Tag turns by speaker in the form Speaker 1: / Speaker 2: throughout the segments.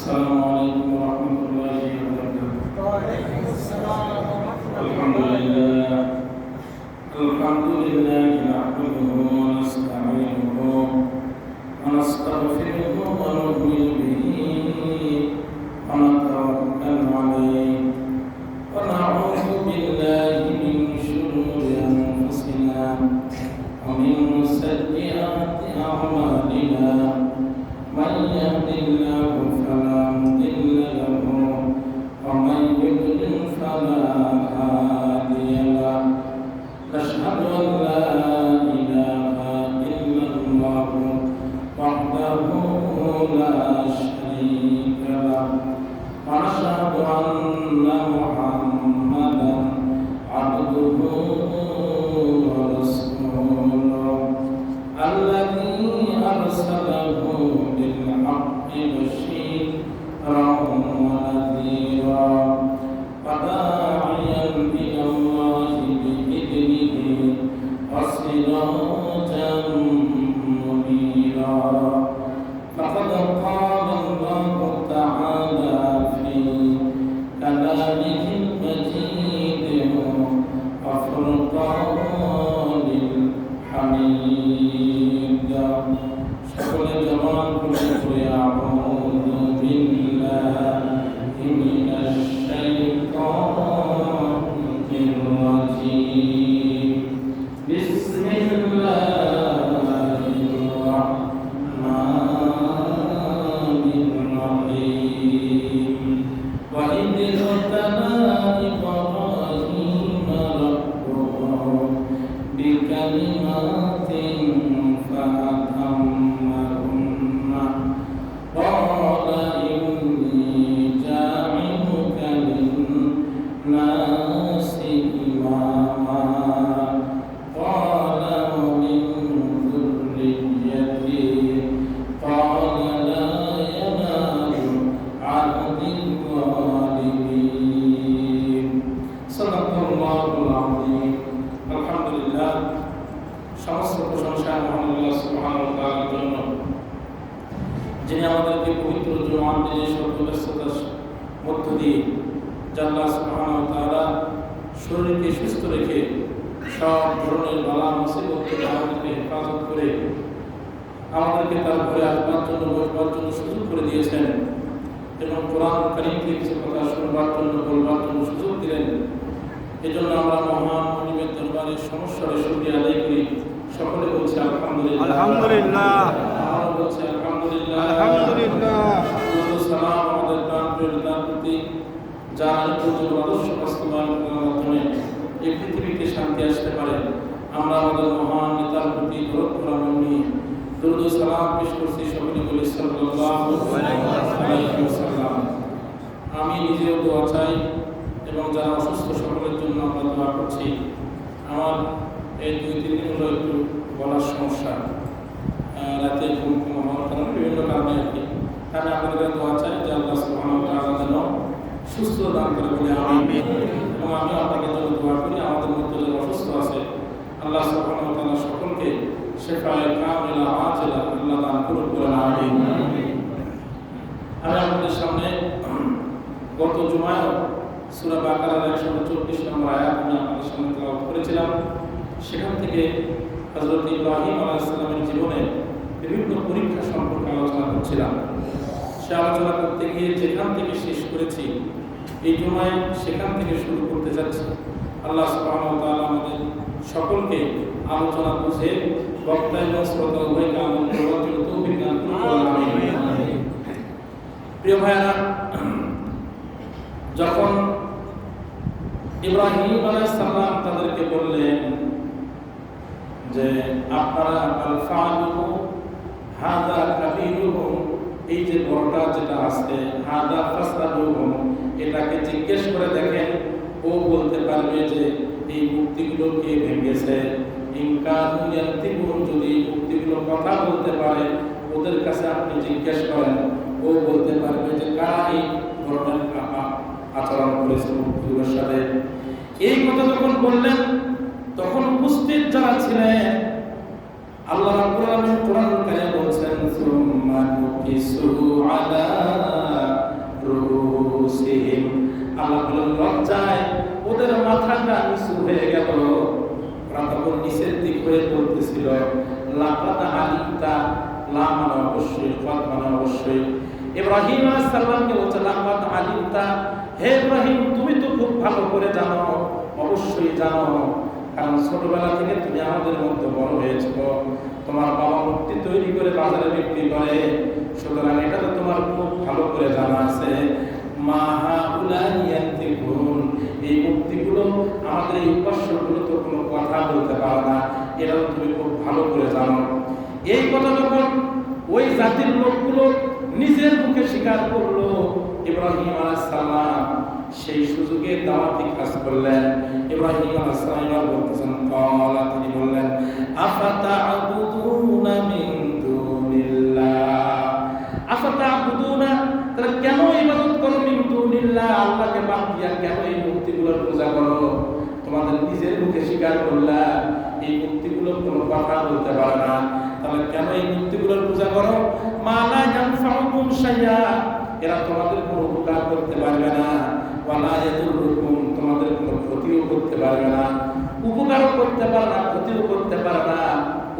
Speaker 1: السلام عليكم ورحمة الله وبركاته.
Speaker 2: وعليكم السلام ورحمة
Speaker 1: الحمد لله نحمده ونستعينه ونستغفره ونؤمن به ونتوكل عليه ونعوذ بالله من شرور أنفسنا ومن سيئات أعمالنا. من يهد الله فلا مضل له ومن يضلل فلا هادي له. نشهد أن لا إله إلا الله وحده لا شريك له ونشهد أن محمدا عبده ورسوله الذي أرسله بالحق بشيرا ونذيرا وداعيا إلى الله بإذنه وسراجا منيرا. فقد قال الله تعالى في كلامه المجيد وفرقانه الحميد. সকলে জবান খুলে পড়ে আউযু বিল্লাহি মিনাশ শাইতানির রাজীম। বিসমিল্লাহির রাহমানির রাহিম। ওয়া ইয ইবতালা ইব্রাহীম রাব্বুহু বিকালিমাতিন فأتمهن قال إني جاعلك للناس إماما قال ومن ذريتي قال لا ينال عهد الظالمين. صدق الله العظيم. الحمد لله. সমস্ত প্রশংসা মহান আল্লাহ সুবহানাহু ওয়া তাআলার জন্য, যিনি আমাদেরকে পবিত্র জুমার দিনে সর্বব্যস্ততার মধ্য দিয়ে আল্লাহ সুবহানাহু ওয়া তাআলা শরীরকে সুস্থ রেখে সব ধরনের বালা মুসিবত থেকে আমাদেরকে হেফাজত করে আমাদেরকে তার ঘরে আসবার জন্য বসবার জন্য সুযোগ করে দিয়েছেন এবং কোরআন কারীম থেকে কিছু কথা শুনবার জন্য বলবার জন্য সুযোগ দিলেন। এজন্য আমরা মহান মুনিবের দরবারে সমস্যার শুকরিয়া আদায় করি। সকলে বলছে আলহামদুলিল্লাহ,
Speaker 2: আলহামদুলিল্লাহ,
Speaker 1: আমরা বলছে আলহামদুলিল্লাহ,
Speaker 2: আলহামদুলিল্লাহ।
Speaker 1: সালাম আমাদের প্রাণপ্রিয় নেতার প্রতি, যার আদর্শ বাস্তবায়ন করার মাধ্যমে এই পৃথিবীতে শান্তি আসতে পারে। আমরা আমাদের মহান নেতার প্রতি দরুদ পড়ানো নিয়ে দরুদ ও সালাম পেশ করছি। সকলে বলি সাল্লাল্লাহু আলাইহি ওয়াসাল্লাম। আমি নিজেও দোয়া চাই এবং যারা অসুস্থ সকলের জন্য আমরা দোয়া করছি। আমার এই 2-3 দিন হলো একটু গলার সমস্যা, রাতে ঘুম কম হওয়ার কারণে বিভিন্ন কারণে আর কি। আমি আপনাদের দোয়া চাই যে আল্লাহ সুবহানাহু ওয়া তাআলা যেন সুস্থ দান করে বলে আমিন। এবং আমি আপনাদের জন্য দোয়া করি, আমাদের মধ্যে যারা অসুস্থ আছে আল্লাহ সুবহানাহু ওয়া তাআলা সকলকে শিফায়ে কামিলা আজিলা আল্লাহ দান করুন বলে আমিন। আমি আপনাদের সামনে গত জুমায় সূরা বাকারার 124 নম্বর আয়াত আমি আপনাদের সামনে তেলাওয়াত করেছিলাম। সেখান থেকে হযরত ইব্রাহিম আলাইহিস সালামের জীবনে বিভিন্ন পরীক্ষা সম্পর্কে আলোচনা করছিলাম। সে আলোচনা করতে গিয়ে যেখান থেকে শেষ করেছি এই জুমায় সেখান থেকে শুরু করতে যাচ্ছি। আল্লাহ সুবহানাহু ওয়া তাআলা আমাদের সকলকে আলোচনা বুঝে বক্তা এবং শ্রোতা উভয়কে আমল করার জন্য তৌফিক দান করুন আমিন। প্রিয় ভাইরা, যখন ইব্রাহিম আলাইহিস সালাম তাদেরকে বললেন যে আপনারা আল ফালু হাদা কাবীরুহুম, এই যে বড়টা যেটা আছে হাদা ফাসতাদুহুম, এটাকে জিজ্ঞেস করে দেখেন, ও বলতে পারবে যে এই মূর্তিগুলো কে ভেঙেছে। ইনকানু ইয়ান্তিকুন, যদি মূর্তিগুলো কথা বলতে পারে ওদের কাছে আপনি জিজ্ঞেস করেন, ও বলতে পারবে যে কারা এই ধরনের আচরণ করেছে মূর্তিগুলোর সাথে। এই কথা যখন বললেন তখন উপস্থিত যারা ছিলেন আল্লাহ রাব্বুল আলামিন কোরআন কারিমে বলছেন সুম্মা নুকিসু আলা আল্লাহ বলেন লজ্জায় ওদের মাথাটা নিচু হয়ে গেল। ওরা তখন নিচের দিক হয়ে বলতেছিল লাকাদ আলিমতা, লা মানে অবশ্যই, কদ মানে অবশ্যই। ইব্রাহিম আলাইহিস সালামকে বলছে লাকাদ আলিমতা, হে ইব্রাহিম তুমি তো খুব ভালো করে জানো, অবশ্যই জানো, কারণ ছোটবেলা থেকে তুমি আমাদের মধ্যে বড় হয়েছো। তোমার বাবা মূর্তি তৈরি করে বাজারে বিক্রি করে, সুতরাং এটা তো তোমার খুব ভালো করে জানা আছে। মা হাউলাই ইয়ান্তিকুন, এই মূর্তিগুলো আমাদের এই উপাস্যগুলো তো কোনো কথা বলতে পারে না, এটাও তুমি খুব ভালো করে জানো। এই কথা যখন ওই জাতির লোকগুলো নিজের মুখে স্বীকার করলো, ইব্রাহিম আলাইহিস সালাম সেই সুযোগে দাওয়াতি কাজ করলেন। ইব্রাহিম আলাইহিস সালাম বলতেছেন, ক্বালা, তিনি বললেন, আফাতা'বুদুনা মিন দুনিল্লাহ, আফাতা'বুদুনা, তাহলে কেন ইবাদত করো, মিন দুনিল্লাহ, আল্লাহকে বাদ দিয়া কেন এই মূর্তিগুলোর পূজা করো? তোমাদের নিজের মুখে স্বীকার করলা এই মূর্তিগুলো কোনো কথা বলতে পারে না, তাহলে কেন এই মূর্তিগুলোর পূজা করো? মা লা ইয়ানফাউকুম শাইআ, এরা তোমাদের কোনো উপকার করতে পারবে না, ওয়ালা ইয়াদুররুকুম, তোমাদের কোনো ক্ষতিও করতে পারবে না, উপকারও করতে পারে না, ক্ষতিও করতে পারে না।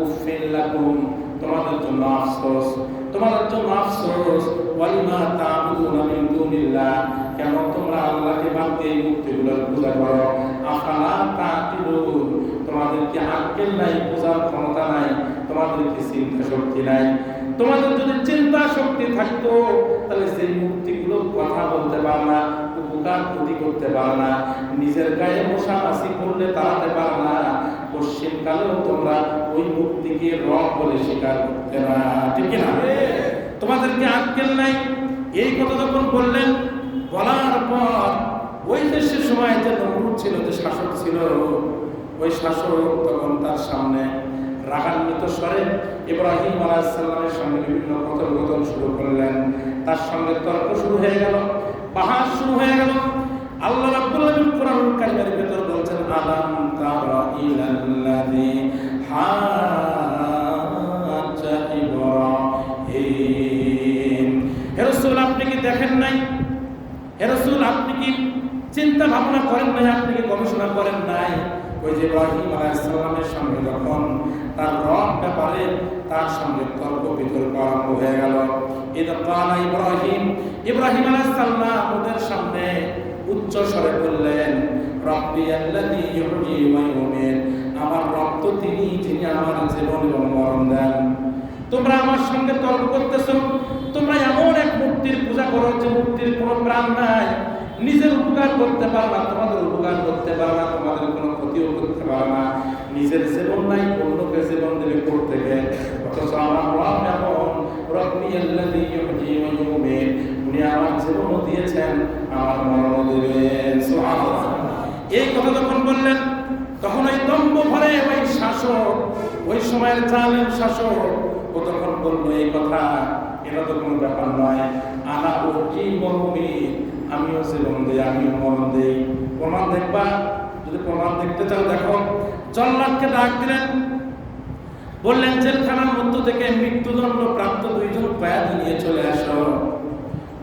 Speaker 1: উফিল লাকুম, তোমাদের জন্য আফসোস, তোমাদের জন্য আফসোস। ওয়ালিমা তা'বুদুনা মিন দুনিল্লাহ, কেন তোমরা আল্লাহকে বাদ দিয়ে এই মূর্তিগুলোর পূজা করো? আফালা তা'কিলুন, তোমাদের কি আক্কেল নাই, বোঝার ক্ষমতা নাই, তোমাদের কি চিন্তা শক্তি নাই? তোমাদের যদি চিন্তা শক্তি থাকতো তাহলে সেই মূর্তিগুলো কথা বলতে পারে না, উপকার ক্ষতি করতে পারে না, নিজের গায়ে মশা মাছি করলে তাড়াতে পারে না, পশ্চিমকালেও তোমরা ওই মূর্তিকে রব বলে স্বীকার করতে না, ঠিক না? তোমাদের কি আক্কেল নাই? এই কথা যখন বললেন, বলার পর ওই দেশের সময় যে নমরুদ ছিল, যে শাসক ছিল, ওই শাসক তখন তার সামনে রাগান্বিত স্বরে ইব্রাহিম আলাইহিস সালামের সঙ্গে বিভিন্ন কথোপকথন শুরু করলেন। তার সঙ্গে তর্ক শুরু হয়ে গেল, বাহাস শুরু হয়ে গেল। আল্লাহ রাব্বুল আলামিন কোরআনুল কারীমের ভিতর বলছেন, আলাম তারা ইলাল্লাযী হাজ্জা ইব্রাহিম, হে রাসূল আপনি কি দেখেন নাই? হে রাসূল আপনি কি চিন্তা ভাবনা করেন নাই? আপনি কি গবেষণা করেন নাই? ওই যে ইব্রাহিম আলাইহিস সালামের সঙ্গে যখন তার রব ব্যাপারে তার সঙ্গে তর্ক বিতর্ক আরম্ভ হয়ে গেল। ইদা ক্বালা ইব্রাহিম, ইব্রাহিম আলাইহিস সালাম ওদের সামনে উচ্চ স্বরে বললেন, রব্বি আল্লাযী ইউহয়ী ওয়া ইউমীত, আমার রব তো তিনি যিনি আমার জীবন এবং মরণ দেন। তোমরা আমার সঙ্গে তর্ক করতেছো, তোমরা এমন এক মূর্তির পূজা করো যে মূর্তির কোনো প্রাণ নাই, নিজের উপকার করতে পারে না, তোমাদের উপকার করতে পারে না, তোমাদের কোনো ক্ষতিও করতে পারে না, নিজের জীবন নাই, অন্যকে জীবন দেবে করতে গেলে। অথচ আমার রব এমন, রব্বি আল্লাযী ইউহয়ী ওয়া ইউমীত, উনি আমার জীবনও দিয়েছেন, আমার মরণও দেবেন। সুবহানাল্লাহ। এই কথা যখন বললেন, তখন ওই দম্ভ ভরে ওই শাসক, ওই সময়ের জালেম শাসক, ও তখন বলল, এই কথা এটা তো কোনো ব্যাপার নয়, আনা উহয়ী ওয়া উমীত, আমিও জীবন দেই, আমিও মরণ দেই। প্রমাণ দেখবা? যদি প্রমাণ দেখতে চাও দেখো। জল্লাদকে ডাক দিলেন, বললেন জেলখানার মধ্য থেকে মৃত্যুদণ্ড প্রাপ্ত দুইজন কয়েদি নিয়ে চলে আসো।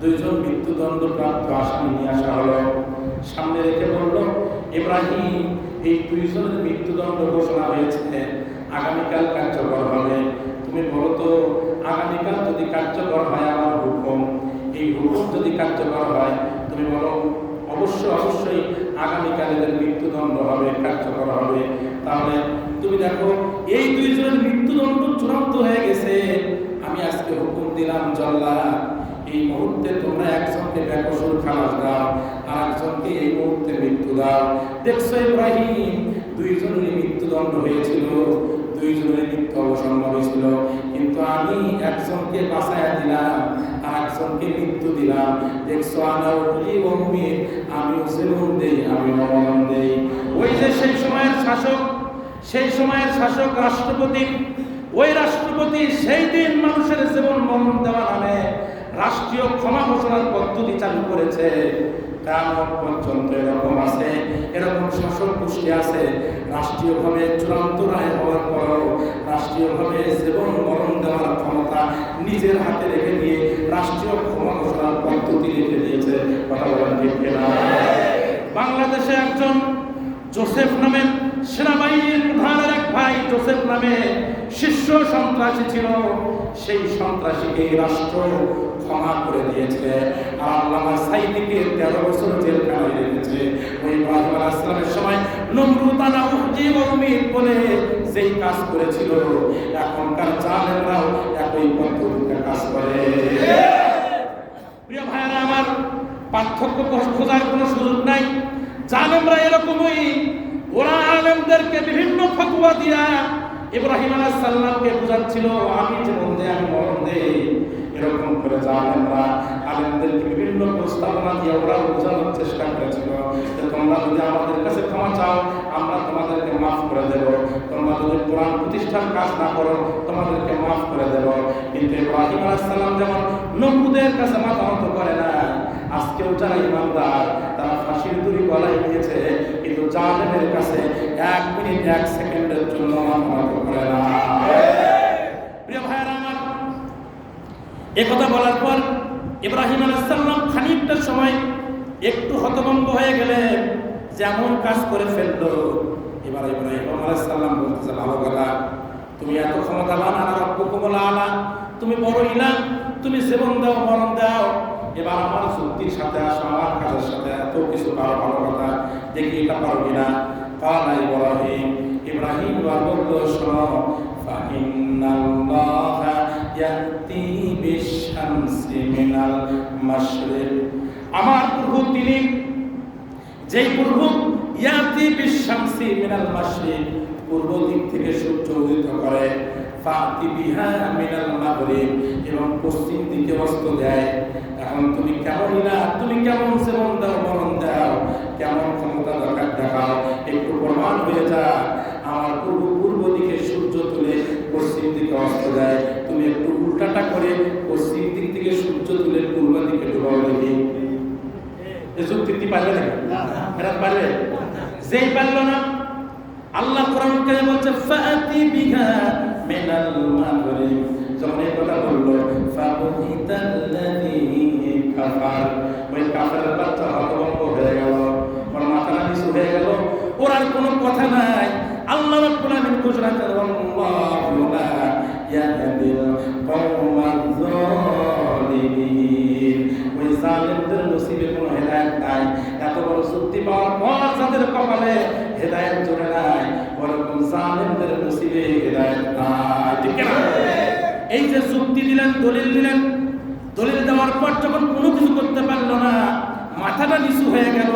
Speaker 1: দুইজন মৃত্যুদণ্ড প্রাপ্ত আসামি নিয়ে আসা হলো। সামনে রেখে বলল, ইব্রাহিম এই দুইজনের মৃত্যুদণ্ড ঘোষণা হয়েছে, আগামীকাল কার্যকর হবে। তুমি বলো তো, আগামীকাল যদি কার্যকর হয় আমার হুকুম, এই হুকুম যদি কার্যকর হয়, তুমি বলো অবশ্যই আগামীকাল এদের মৃত্যুদণ্ড হবে, কার্যকর হবে। তাহলে তুমি দেখো এই দুইজনের মৃত্যুদণ্ড চূড়ান্ত হয়ে গেছে। আমি আজকে হুকুম দিলাম, জল্লাদ এই মুহূর্তে তোমরা একজনকে বেকসুর খালাস দাও, আর একজনকে এই মুহূর্তে মৃত্যু দাও। দেখছো ইব্রাহিম, দুইজনেরই মৃত্যুদণ্ড হয়েছিল, দুইজনের মৃত্যু অবসম্ভব হয়েছিল, কিন্তু আমি একজনকে বাঁচাইয়া দিলাম, আর একজনকে মৃত্যু দিলাম। দেখছো আনা উহয়ী ওয়া উমীত, আমিও জীবন দেই, আমিও মরণ দেই। ওই যে সেই সময়ের শাসক রাষ্ট্রপতি, ওই রাষ্ট্রপতি সেই দিন মানুষের জীবন মরণ দেওয়া নামে রাষ্ট্রীয় ক্ষমা ঘোষণার পদ্ধতি চালু করেছে। কিয়ামত পর্যন্ত এরকম আছে, এরকম শাসক গোষ্ঠী আছে, রাষ্ট্রীয়ভাবে চূড়ান্ত রায় হওয়ার পরও রাষ্ট্রীয়ভাবে জীবন মরণ দেওয়ার ক্ষমতা নিজের হাতে রেখে দিয়ে রাষ্ট্রীয় ক্ষমা ঘোষণার পদ্ধতি রেখে দিয়েছে। কথা বলেন ঠিক কিনা? বাংলাদেশে একজন জোসেফ নামে সেনাবাহিনীর প্রধানের এক ভাই জোসেফ নামে শীর্ষ সন্ত্রাসী ছিল। সেই সন্ত্রাসীকে রাষ্ট্র ক্ষমা করে দিয়েছে আর আল্লামা সাইদিকে 13 বছর জেলখানায় রেখেছে। ওই ইব্রাহিম আলাইহিস সালামের সময় নমরুদ আনা উহজি উম্মিদ বলে যেই কাজ করেছিল, এখনকার জালেমরাও একই পদ্ধতিতে কাজ করে। প্রিয় ভাইরা আমার, পার্থক্য খোঁজার কোনো সুযোগ নাই। জালেমরা এরকমই, ওরা আলেমদেরকে বিভিন্ন ফতোয়া দিয়া ইব্রাহিম আলাইহিস সালামকে বুঝাচ্ছিল আমি জীবন দেই, আমি মরণ দেই। এরকম করে জালেমরা আলেমদেরকে বিভিন্ন প্রস্তাবনা দিয়ে ওরা বোঝানোর চেষ্টা করেছিল যে তোমরা যদি আমাদের কাছে ক্ষমা চাও আমরা তোমাদেরকে মাফ করে দেব, তোমরা যদি কোরআন প্রতিষ্ঠার কাজ না করো তোমাদেরকে মাফ করে দেব। কিন্তু ইব্রাহিম আলাইহিস সালাম যেমন নমরুদের কাছে মাথা নত করে না, আজকেও যারা ইমানদার তারা ফাঁসির দড়ি গলায় নিয়েছে, কিন্তু জালেমের কাছে 1 মিনিট 1 সেকেন্ডের জন্য মাথা নত করে না। প্রিয় ভাইরা আমার, একথা বলার পর ইব্রাহিম আলাইহিস সালাম খানিকটা সময় একটু হতভম্ব হয়ে গেলেন, যেমন কাজ করে ফেললো। এবার ইব্রাহিম আলাইহিস সালাম বলতেছে, ভালো কথা, তুমি এত ক্ষমতাবান, আনা রাব্বুকুমুল আলা, তুমি বড় ইলাহ, তুমি জীবন দাও মরণ দাও, এবার আমার যুক্তির সাথে আসো, আমার কাজের সাথে এত কিছু পারো, ভালো কথা, দেখি এটা পারো কিনা। কালা ইব্রাহিম, ইব্রাহিম বলল, শোনো, ফাইন্নাল্লাহা ইয়াতি বিশ-শামসি মিনাল মাশরিক, আমার প্রভু তিনি যেই প্রভু ইয়াতি বিশ-শামসি মিনাল মাশরিক, পূর্ব দিক থেকে সূর্য উদিত করে, ফাতি বিহা মিনাল মাগরিব, এবং পশ্চিম দিকে অস্ত দেয়। এখন তুমি কেমন না, তুমি কেমন জীবন দাও মরণ দাও, কেমন ক্ষমতা দরকার দেখাও, একটু প্রমাণ হয়ে যা। আমার পূর্ব দিকে সূর্য তুলে পশ্চিম দিকে অস্ত দেয়, তুমি একটু উল্টাটা করে পশ্চিম দিক থেকে সূর্য তুলে পূর্ব দিকে ডুবাও দেখি। এই যুক্তি পারবে না? এটা পারবে? যেই পারল না, আল্লাহ কোরআন কারিমে বলছে ফাতি বিহা মিনাল মাগরিব, যখন এই কথা বললো ফাবহিতাল্লাযী কাফার, ওই কাফেরের বাচ্চা হতভম্ব হয়ে গেল, ওর মাথাটা নিচু হয়ে গেল, ওর আর কোনো কথা নাই। আল্লাহ রাব্বুল আলামিন ঘোষণা করেন, আল্লাহু লা ইয়াহদিল কওমাজ যালিমিন, ওই জালেমদের নসিবে কোনো হেদায়েত নাই। এত বড় যুক্তি পাওয়ার পর যাদের কপালে হেদায়েত জোরে নাই, ওরকম জালেমদের নসিবে হেদায়েত নাই। ঠিক না? এই যে যুক্তি দিলেন, দলিল দিলেন, দলিল দেওয়ার পর যখন কোনো কিছু করতে পারলো না, মাথাটা নিচু হয়ে গেল,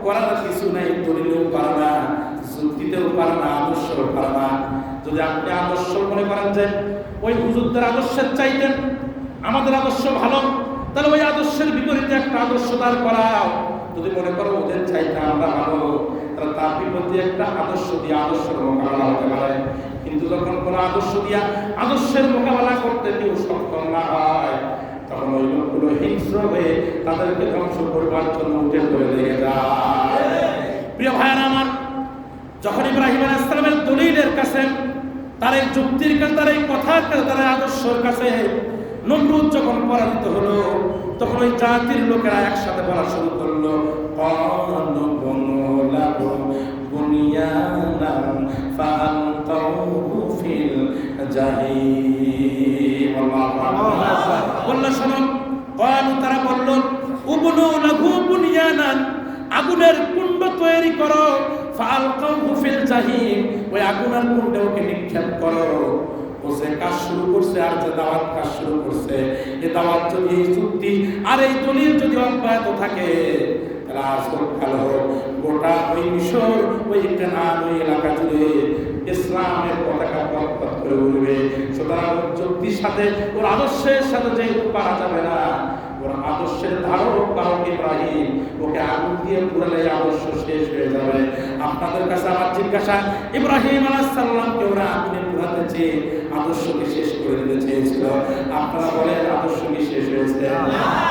Speaker 1: করার কিছু নাই, দলিলেও পারে না, যুক্তিতেও পারে না, আদর্শও পারে না। যদি আপনি আদর্শ মনে করেন যে ওই হুজুরদের আদর্শের চাইতেন আমাদের আদর্শ ভালো, তাহলে ওই আদর্শের বিপরীতে একটা আদর্শ দাঁড় করাও। যদি মনে করো ওদের চাইতে আমরা ভালো, তাহলে তার বিপরীতে একটা আদর্শ দিয়ে আদর্শের মোকাবেলা হতে পারে। কিন্তু যখন কোনো আদর্শ দিয়া আদর্শের মোকাবেলা করতে কেউ সক্ষম না হয়, তখন ওই লোকগুলো হিংস্র হয়ে তাদেরকে ধ্বংস করবার জন্য উঠে পড়ে লেগে যায়। প্রিয় ভাইয়েরা আমার, যখন ইব্রাহিম আলাইহিস সালামের দলিলের কাছে, তার এই যুক্তির কাছে, তার এই কথার কাছে, তার আদর্শের কাছে নমরুদ যখন পরাজিত হলো, তখন ওই জাতির লোকেরা একসাথে বলা শুরু করলো, ক্বালু বুনু লাহু বুনিয়ানান ফাআলকাউহু ফিল জাহিম। আল্লাহু আকবার। বলল শোনো, ক্বালু, তারা বলল, উবনু লাহু বুনিয়ানান, আগুনের কুণ্ড তৈরি করো, ফাআলকাউহু ফিল জাহিম, ওই আগুনের কুণ্ডে ওকে নিক্ষেপ করো। ও যে কাজ শুরু করছে আর যে দাওয়াত কাজ শুরু করছে, এই দাওয়াত যদি, এই যুক্তি আর এই দলিল যদি অব্যাহত থাকে, তাহলে আসল কালো গোটা ওই মিশর, ওই কানান, ওই এলাকা জুড়ে ইসলামের পতাকা পথ করে উঠবে। সুতরাং যুক্তির সাথে, ওর আদর্শের সাথে যেহেতু পারা যাবে না, ওর আদর্শের ধারক বাহক ইব্রাহিম, ওকে আগুন দিয়ে পুরালে আদর্শ শেষ হয়ে যাবে। আপনাদের কাছে আমার জিজ্ঞাসা, ইব্রাহিম আলাইহিস সালামকে ওরা আগুনে পুরাতে চেয়ে আদর্শকে শেষ করে দিতে চেয়েছিল, আপনারা বলেন আদর্শ কি শেষ হয়েছে?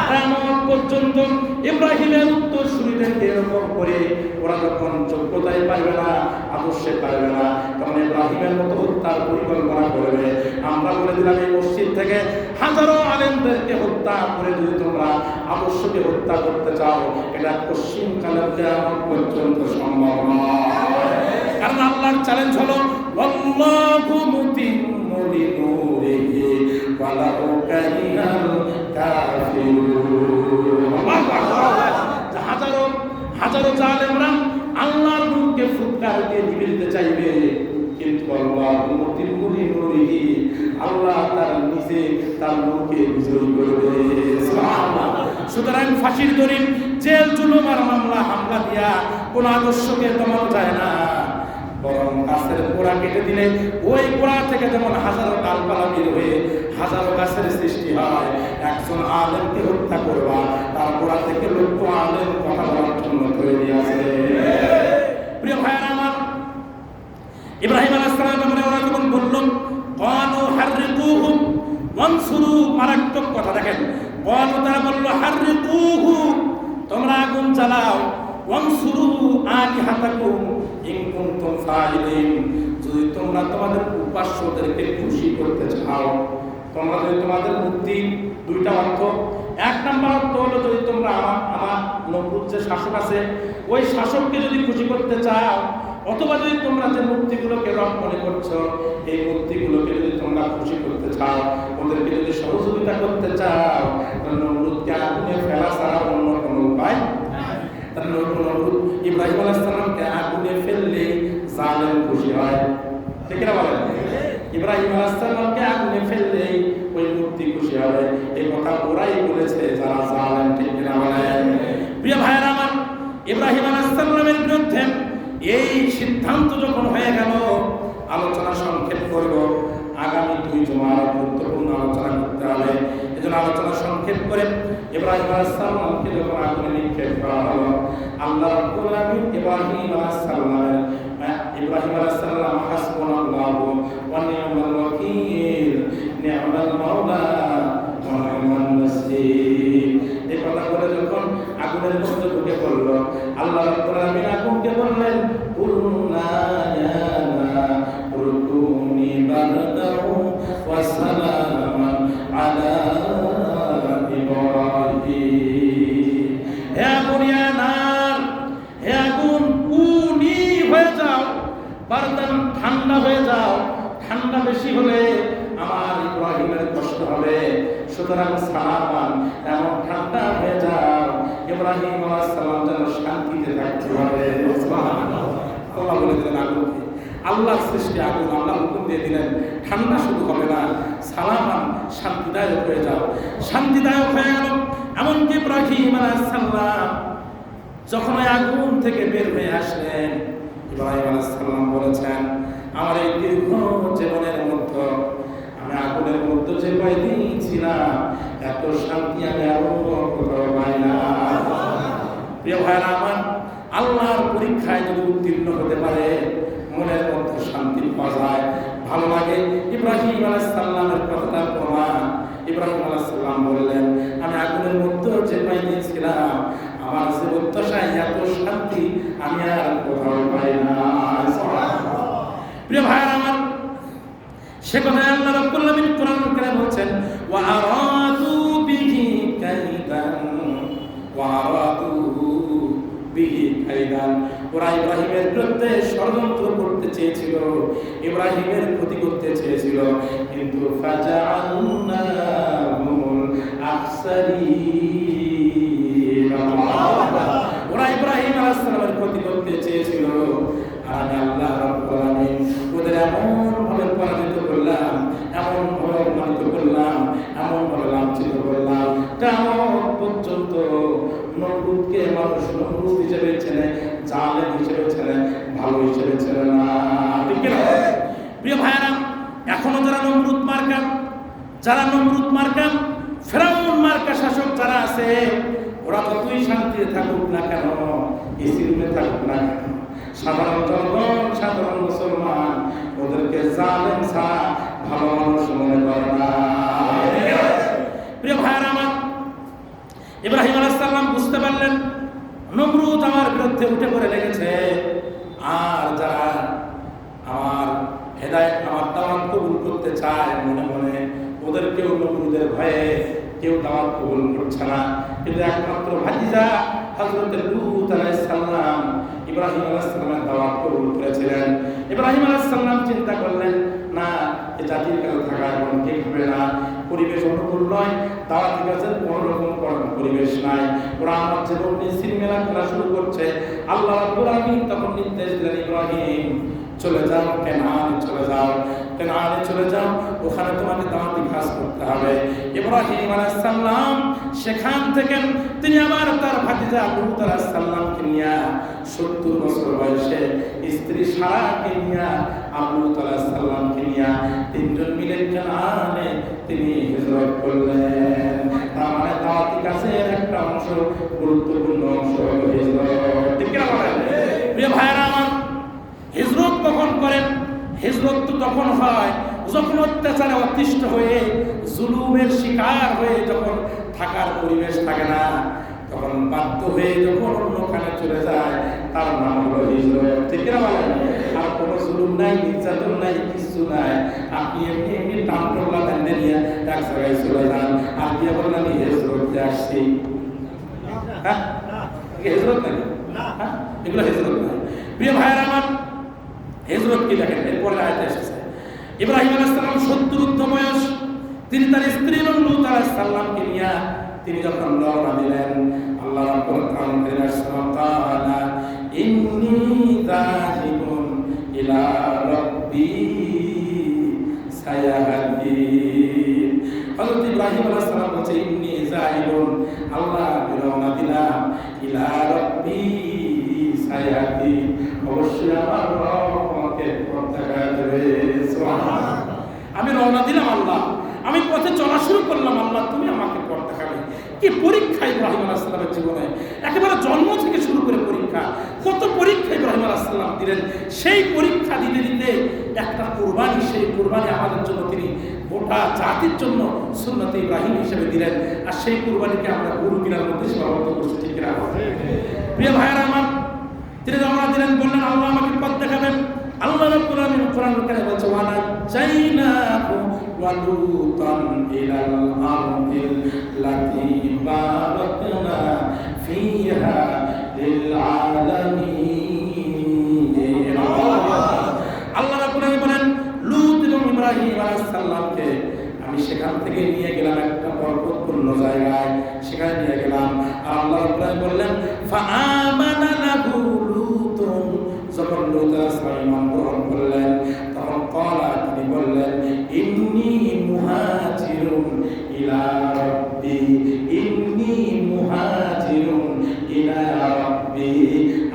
Speaker 1: কিয়ামত পর্যন্ত ইব্রাহিম
Speaker 3: ইব্রাহিমের উত্তর শুনিদেরকে এরকম করে ওরা যখন যোগ্যতায় পারবে না, আদর্শে পারবে না, তখন ইব্রাহিমের মতো হত্যার পরিকল্পনা করবে। আমরা বলে দিলাম এই মসজিদ থেকে হাজারো আলেমদেরকে হত্যা করে যদি তোমরা আদর্শকে হত্যা করতে চাও, এটা পশ্চিমকালের কিয়ামত পর্যন্ত সম্ভব নয়। কারণ আল্লাহর চ্যালেঞ্জ হলো ওয়াল্লাহু মুতিম্মু লিনুরিহি ওয়ালাউ কারিহাল কাফিরুন। হাজারো হাজারো জালেমরা আল্লাহর নূরকে ফুৎকার দিয়ে নিভিয়ে দিতে চাইবে, কিন্তু আল্লাহু মুতিম্মু লিনুরিহি, আল্লাহ তার নিজে তার নূরকে বিজয়ী করবে। সুবহানাল্লাহ। সুতরাং ফাঁসির দড়ি, জেল, জুলুম আর মামলা হামলা দিয়া কোন আদর্শকে দমানো যায় না, বরং গাছের গোড়া কেটে দিলে ওই গোড়া থেকে যেমন হাজারো ডালপালা বের হয়ে হাজারো গাছের সৃষ্টি হয়। একজন আলেমকে হত্যা করবা, তার গোড়া থেকে লক্ষ আলেম কথা বলার জন্য তৈরি আছে। প্রিয় ভাইয়েরা আমার, ইব্রাহিম আলাইহিস সালাম ওরা যখন বলল ক্বালু হাররিকুহু ওয়ানসুরু, মারাত্মক কথা দেখেন, ক্বালু তারা বলল হাররিকুহু, তোমরা আগুন জ্বালাও, ওয়ানসুরু আলিহাতাকুম ইন কুনতুম ফাইলিন, যদি তোমরা তোমাদের উপাস্যদেরকে খুশি করতে চাও। তোমরা যদি তোমাদের মূর্তি, দুইটা অর্থ, এক নাম্বার অর্থ হলো যদি তোমরা আমার নমরুদ যে শাসক আছে ওই শাসককে যদি খুশি করতে চাও, অথবা যদি তোমরা যে মূর্তিগুলোকে রব মনে করছো এই মূর্তিগুলোকে যদি তোমরা খুশি করতে চাও, ওদেরকে যদি সহযোগিতা করতে চাও, তাহলে নমরুদকে আগুনে ফেলা ছাড়া অন্য কোনো উপায় নাই। তাহলে নমরুদ ইব্রাহিম আলাইহিস সালামকে আগুনে ফেললে জালেম খুশি হয়, ঠিক না বলেন? ইব্রাহিম আলাইহিস সালামকে আগুনে ফেললে ওই মূর্তি খুশি হবে, এই কথা ওরাই বলেছে যারা জালেম, ঠিক না বলেন? প্রিয় ভাইয়েরা আমার, ইব্রাহিম আলাইহিস সালামের বিরুদ্ধে এই সিদ্ধান্ত যখন হয়ে গেল, আলোচনা সংক্ষেপ করব, আগামী 2 জুমার গুরুত্বপূর্ণ আলোচনা করতে হবে। এজন্য আলোচনা সংক্ষেপ করে ইব্রাহিম আলাইহিস সালামকে যখন আগুনে নিক্ষেপ করা হলো, আল্লাহ রাব্বুল আলামিন ইব্রাহিম আলাইহিস সালাম হাসবুনাল্লাহু ওয়া নি'মাল ওয়াকিল নি'মাল মাওলা ওয়া নি'মান নাসীর, এই কথা বলে যখন আগুনের মধ্যে ঢুকে পড়ল, আল্লাহ রাব্বুল আলামিন আগুনকে বললেন কুলনা ইয়া নারু কুনি বারদাও ওয়া সালামান আলা ইব্রাহিম। হে আগুন, ইয়া নার, হে আগুন, কুনি হয়ে যাও, বারদান ঠান্ডা হয়ে যাও, ঠান্ডা বেশি হলে আমার ইব্রাহিমের কষ্ট হবে, সুতরাং সালামান, এমন ঠান্ডা হয়ে যাও ইব্রাহিম আলাইহিস সালাম যেন শান্তিতে থাকতে পারে। সুবহানাল্লাহ। আল্লাহ বলে দিলেন আগুনকে, আল্লাহর সৃষ্টি আগুন, আল্লাহ হুকুম দিয়ে দিলেন ঠান্ডা শুধু হবে না, সালামান, শান্তিদায়ক হয়ে যাও। শান্তিদায়ক হয়ে গেল, এমনকি ইব্রাহিম আলাইহিস সালাম যখন ওই আগুন থেকে বের হয়ে আসলেন, ইব্রাহিম আলাইহিস সালাম বলেছেন আমার এই দীর্ঘ জীবনের মধ্যে আমি আগুনের মধ্যে যে কয়দিন ছিলাম এত শান্তি আমি আর কোথাও পাই না। প্রিয় ভাইরা আমার, আল্লাহর পরীক্ষায় যদি উত্তীর্ণ হতে পারে মনের মধ্যে শান্তি পাওয়া যায়, ভালো লাগে। ইব্রাহিম আলাইহিস সালামের কথাটার প্রমাণ, ইব্রাহিম আলাইহিস সালাম বললেন আমি আগুনের মধ্যে যে কয়দিন ছিলাম আমার জীবদ্দশায় এত শান্তি আমি আর কোথাও পাই না। প্রিয় ভাইরা আমার, সে কথা আল্লাহ রাব্বুল আলামিন কোরআন কারীমে বলছেন ওয়া আরাদু বিহি কাইদান ওয়া আরাদু বিহি কাইদান, ওরা ইব্রাহিমের বিরুদ্ধে ষড়যন্ত্র করতে চেয়েছিল, ইব্রাহিমের ক্ষতি করতে চেয়েছিল, কিন্তু ফাজাআলনাহুমুল আখসারিন, ওরা ইব্রাহিম আলাইহিস সালামের ক্ষতি করতে চেয়েছিল, আর আমি আল্লাহ রাব্বুল আলামিন ওদের এমন ভাবে পরাজিত করলাম, এমন ভাবে অপমানিত করলাম, এমন ভাবে লাঞ্ছিত করলাম, কিয়ামত পর্যন্ত নমরুদকে মানুষ নমরুদ হিসেবে চেনে, জালেম হিসেবে চেনে, ভালো হিসেবে চেনে না, ঠিক না? প্রিয় ভাইরা, এখনো যারা নমরুদ মার্কা ফেরাউন মার্কা শাসক যারা আছে, ওরা যতই শান্তিতে থাকুক না কেন, এসি রুমে থাকুক না কেন, সাধারণ জনগণ, সাধারণ মুসলমান ওদেরকে জালেম ছাড়া ভালো মানুষ মনে করে না। প্রিয় ভাইরা আমার, ইব্রাহিম আলাইহিস সালাম বুঝতে পারলেন নমরুদ আমার বিরুদ্ধে উঠে পড়ে লেগেছে, আর যারা আমার হেদায়েত আমার দাওয়াত কবুল করতে চায় মনে মনে, ওদেরকেও নমরুদের ভয়ে কেউ দাওয়াত কবুল করছে না। কিন্তু একমাত্র ভাতিজা হযরত লূত আলাইহিস সালাম ইব্রাহিম আলাইহিস সালামের দাওয়াত কবুল করেছিলেন। ইব্রাহিম আলাইহিস সালাম চিন্তা করলেন, না, এই জাতির কাছে থাকা এখন ঠিক হবে না, পরিবেশ অনুকূল নয়, দাওয়াতি কাজের কোনো রকম পরিবেশ নাই। ওরা আমার যে বন্দি মেলা করা শুরু করছে। আল্লাহ রাব্বুল আলামিন তখন নির্দেশ দিলেন, ইব্রাহিম চলে যাও, কেনানে চলে যাও, কেনানে চলে যাও, ওখানে তোমাকে দাওয়াতি কাজ করতে হবে। ইব্রাহিম আলাইহিস সালাম সেখান থেকে তিনি আবার তার ভাতিজা লূত আলাইহিস সালামকে নিয়ে 70 বছর বয়সে স্ত্রী সারাকে নিয়ে লূত আলাইহিস সালামকে নিয়ে তিনজন মিলে কেনানে তিনি হিজরত করলেন। তার মানে দাওয়াতি কাজের একটা অংশ, গুরুত্বপূর্ণ অংশ হলো হিজরত। ঠিক কি না বলেন? প্রিয় ভাইরা আমার, হিজরত কখন করেন? হিজরত তো তখন হয় যখন অত্যাচারে অতিষ্ঠ হয়ে, জুলুমের শিকার হয়ে যখন থাকার পরিবেশ থাকে না, তখন বাধ্য হয়ে যখন অন্যখানে চলে যায়, তার নাম হলো হিজরত। ঠিক না বলেন? আর কোনো জুলুম নাই, নির্যাতন নাই, কিছু নাই, আপনি এমনি এমনি টানটোলা বেঁধে নিয়ে এক জায়গায় চলে যান, আর দিয়ে বলেন আমি হিজরতে আসছি। হ্যাঁ, হিজরত নাকি? এগুলো হিজরত নয়। প্রিয় ভাইয়েরা আমার, হিজরত কি দেখেন, এরপরে আয়াতে এসেছে ইব্রাহিম আলাইহিস সালাম 70 ঊর্ধ্ব বয়স, তিনি তার স্ত্রী লূত আলাইহিস সালামকে নিয়ে তিনি যখন রওনা দিলেন, আল্লাহ রাব্বুল আলামিন তাআলা ইন্নী যাহিবুন ইলা রাব্বি সায়াহদিন। হযরত ইব্রাহিম আলাইহিস সালাম বলেন, ইন্নী যাহিবুন, আল্লাহ রওনা দিলাম, ইলা রাব্বি সায়াহদিন, অবশ্যই আমার রব আমাকে পথ দেখায় দেবে। সুবহানাল্লাহ। আমি রওনা দিলাম আল্লাহ, আমি পথে চলা শুরু করলাম, আল্লাহ তুমি আমাকে পথ দেখাবে। কি পরীক্ষা ইব্রাহিম আলাইহিস সালামের জীবনে, একেবারে জন্ম থেকে শুরু করে পরীক্ষা, কত পরীক্ষা ইব্রাহিম আলাইহিস সালাম দিলেন। সেই পরীক্ষা দিতে দিতে একটা কুরবানি, সেই কুরবানি আমাদের জন্য তিনি গোটা জাতির জন্য সুন্নতে ইব্রাহিম হিসেবে দিলেন। আর সেই কুরবানিকে আমরা গরু কিনার মধ্যে সীমাবদ্ধ করছি। ঠিক না? প্রিয় ভাইয়েরা আমার, তিনি রওনা দিলেন, বললেন আল্লাহ আমাকে পথ দেখাবেন। আল্লাহ রাব্বুল আলামিন কোরআন কারিমে বলছে, ওয়া নাজাইনাহু ওয়া লূতান ইলাল আরদিল লাতী বারাকনা ফিহা লিল আলামিন। আল্লাহ রাব্বুল আলামিন বলেন, লূত এবং ইব্রাহিম আলাইহিস সালামকে আমি সেখান থেকে নিয়ে গেলাম একটা বরকতপূর্ণ জায়গায়, সেখানে নিয়ে গেলাম। আর আল্লাহ রাব্বুল আলামিন বললেন, ফাআমানা লাহু লূতুন, যখন লূত আলাইহিস সালাম ঈমান গ্রহণ করলেন, তখন তিনি বললেন, ইন্নী মুহাজিরুন ইলা রাব্বি, ইন্নী মুহাজিরুন ইলা রাব্বি,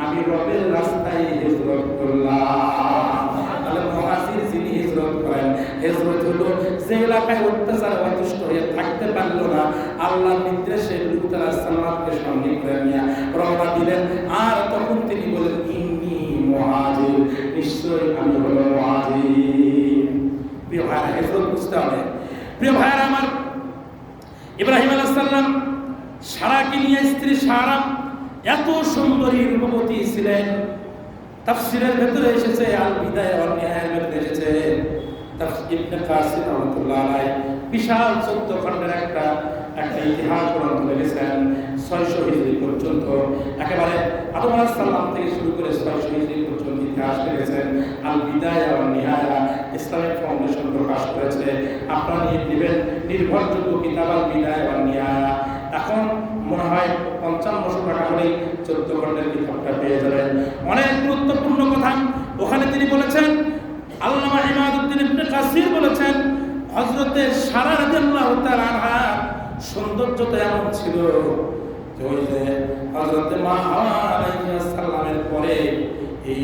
Speaker 3: আমি রবের রাস্তায় হিজরত করলাম। তাহলে মুহাজির যিনি হিজরত করেন, হিজরত হলো যে এলাকায় অত্যাচারে অতিষ্ঠ হয়ে থাকতে পারল না, আল্লাহর নির্দেশে লূত আলাইহিস সালামকে সঙ্গে করে নিয়ে রওনা দিলেন। আর তখন তিনি বলেন, ইন্নী মুহাজির, নিশ্চয়ই আমি হলো মুহাজির। প্রিয় ভাইরা, হিজরত বুঝতে হবে। প্রিয় ভাইরা আমার, ইব্রাহিম আলাইহিস সালাম সারাকে নিয়ে, স্ত্রী সারা এত সুন্দরী রূপবতী ছিলেন। তাফসীরের ভেতরে এসেছে, আল বিদায়া ওয়ান নিহায়ার ভেতরে এসেছে, তাফসীর ইবনে কাসির রাহমাতুল্লাহ আলাইহি বিশাল 14 খণ্ডের একটা ইতিহাস গ্রন্থ লিখেছেন। 600 হিজরি পর্যন্ত, একেবারে আদম আলাইহিস সালাম থেকে শুরু করে 600 হিজরি পর্যন্ত ইতিহাস লিখেছেন। আল বিদায়া ওয়ান নিহায়া ইসলামিক ফাউন্ডেশন প্রকাশ করেছে। আপনারা নিয়ে নেবেন নির্ভরযোগ্য কিতাব আল বিদায়া ওয়ান নিহায়া। এখন মনে হয় 5500 টাকা হলেই 14 খণ্ডের কিতাবটা পেয়ে যাবেন। অনেক গুরুত্বপূর্ণ কথা ওখানে তিনি বলেছেন। আল্লামা ইমাদউদ্দিন ইবনে কাসির বলেছেন, হযরতে সারা রাদিয়াল্লাহু তাআলা আনহা সৌন্দর্যতা এমন ছিল যে ওই যে হযরতে মা হাওয়া আলাইহিস সালামের পরে এই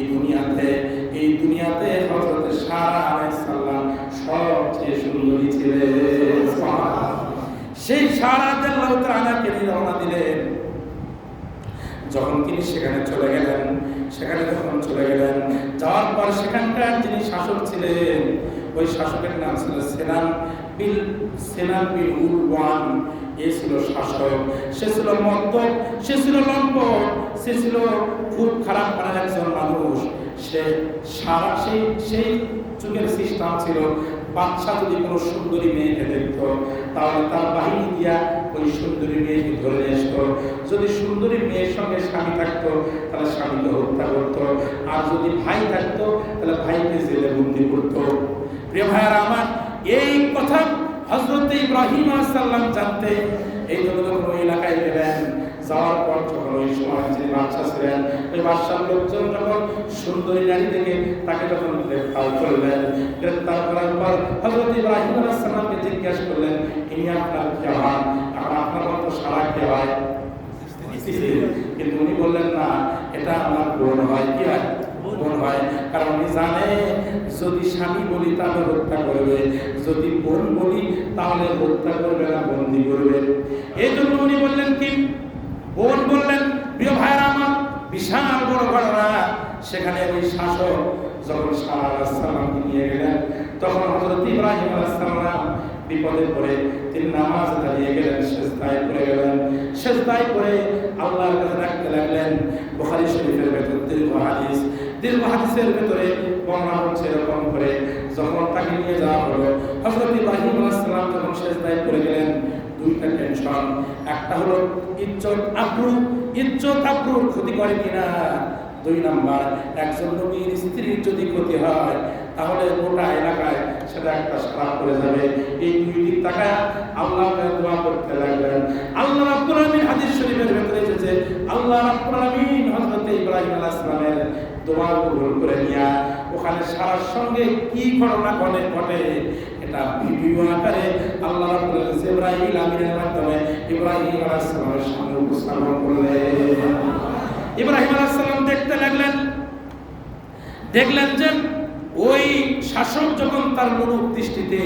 Speaker 3: দুনিয়াতে হযরতে সারা আলাইহিস সালাম সবচেয়ে সুন্দরী ছিলেন। সুবহানাল্লাহ। সেই সারা রাদিয়াল্লাহু তাআলা কে রওনা দিলেন। যখন তিনি সেখানে চলে গেলেন, যাওয়ার পর সেখানকার যিনি শাসক ছিলেন, ওই শাসকের নাম ছিল সেনান বিল উলওয়ান এ ছিল শাসক, সে ছিল মদ্যপ, সে ছিল লম্পট, সে ছিল খুব খারাপ মানের একজন মানুষ। সে সারা সেই যুগের সিস্টেম ছিল, বাচ্চা যদি কোনো সুন্দরী মেয়েকে দেখত তাহলে তার বাহিনী দিয়া ওই সুন্দরী মেয়েকে ধরে নিয়ে আসতো। যদি সুন্দরী মেয়ের সঙ্গে স্বামী থাকতো তাহলে স্বামীকে হত্যা করতো, আর যদি ভাই থাকতো তাহলে ভাইকে জেলে বন্দি করতো। প্রিয় ভাইয়ারা আমার, এই কথা হযরত ইব্রাহিম আলাইহিস সালাম জানতে এই যখন ওই এলাকায় গেলেন, যাওয়ার পর যখন ওই সময় যে বাদশা ছিলেন, ওই বাদশার লোকজন যখন সুন্দরী নারী দেখে তাকে যখন গ্রেফতার করলেন, গ্রেফতার করার পর হযরত ইব্রাহিম আলাইহিস সালামকে জিজ্ঞাসা করলেন, ইনি আপনার কে হন? আপনার মতো সারা কে হয়? কিন্তু উনি বললেন না, এটা আমার বোন হয়। কি হয়? বোন হয়। কারণ উনি জানে যদি স্বামী বলি তাহলে হত্যা করবে, যদি বোন বলি তাহলে হত্যা করবে না, বন্দি করবে। এই জন্য উনি বললেন কি বোন বললেন। প্রিয় ভাইরা আমার, বিশাল বড় ঘটনা। সেখানে ওই শাসক যখন সারা আলাইহিস সালামকে নিয়ে গেলেন, তখন হযরত ইব্রাহিম আলাইহিস সালাম বিপদে পড়ে তিনি নামাজ দাঁড়িয়ে গেলেন, সেজদায় পড়ে গেলেন। সেজদায় পড়ে আল্লাহর কাছে ডাকতে লাগলেন। বুখারী শরীফের ভেতর দীর্ঘ হাদিসের ভেতরে বর্ণনা হচ্ছে এরকম করে, যখন তাকে নিয়ে যাওয়া হলো, হযরত ইব্রাহিম আলাইহিস সালাম যখন সেজদায় পড়ে গেলেন, দুইটা টেনশন। একটা হলো ইজ্জত আবরুর ক্ষতি করে কিনা, দুই নাম্বার একজন নবীর স্ত্রীর যদি ক্ষতি হয় তাহলে গোটা এলাকায় সেটা একটা সারা করে যাবে। এই দুই দিক তাকায় আল্লাহকে দোয়া করতে লাগলেন। আল্লাহ রাব্বুল আলামিন হাদিস শরীফের ভেতরে এসেছে, আল্লাহ রাব্বুল আলামিন হযরত ইব্রাহিম আলাইহিস সালামের দোয়া কবুল করে নিয়া ওখানে সারার সঙ্গে কি ঘটনা ঘটে এটা ভিডিও আকারে আল্লাহ রাব্বুল আলামিন ইব্রাহিম আমিনের মাধ্যমে ইব্রাহিম আলাইহিস সালামের সামনে উপস্থাপন করলেন। ইব্রাহিম আলাইহিস সালাম দেখলেন যে ওই শাসক যখন তার মনোক দৃষ্টিতে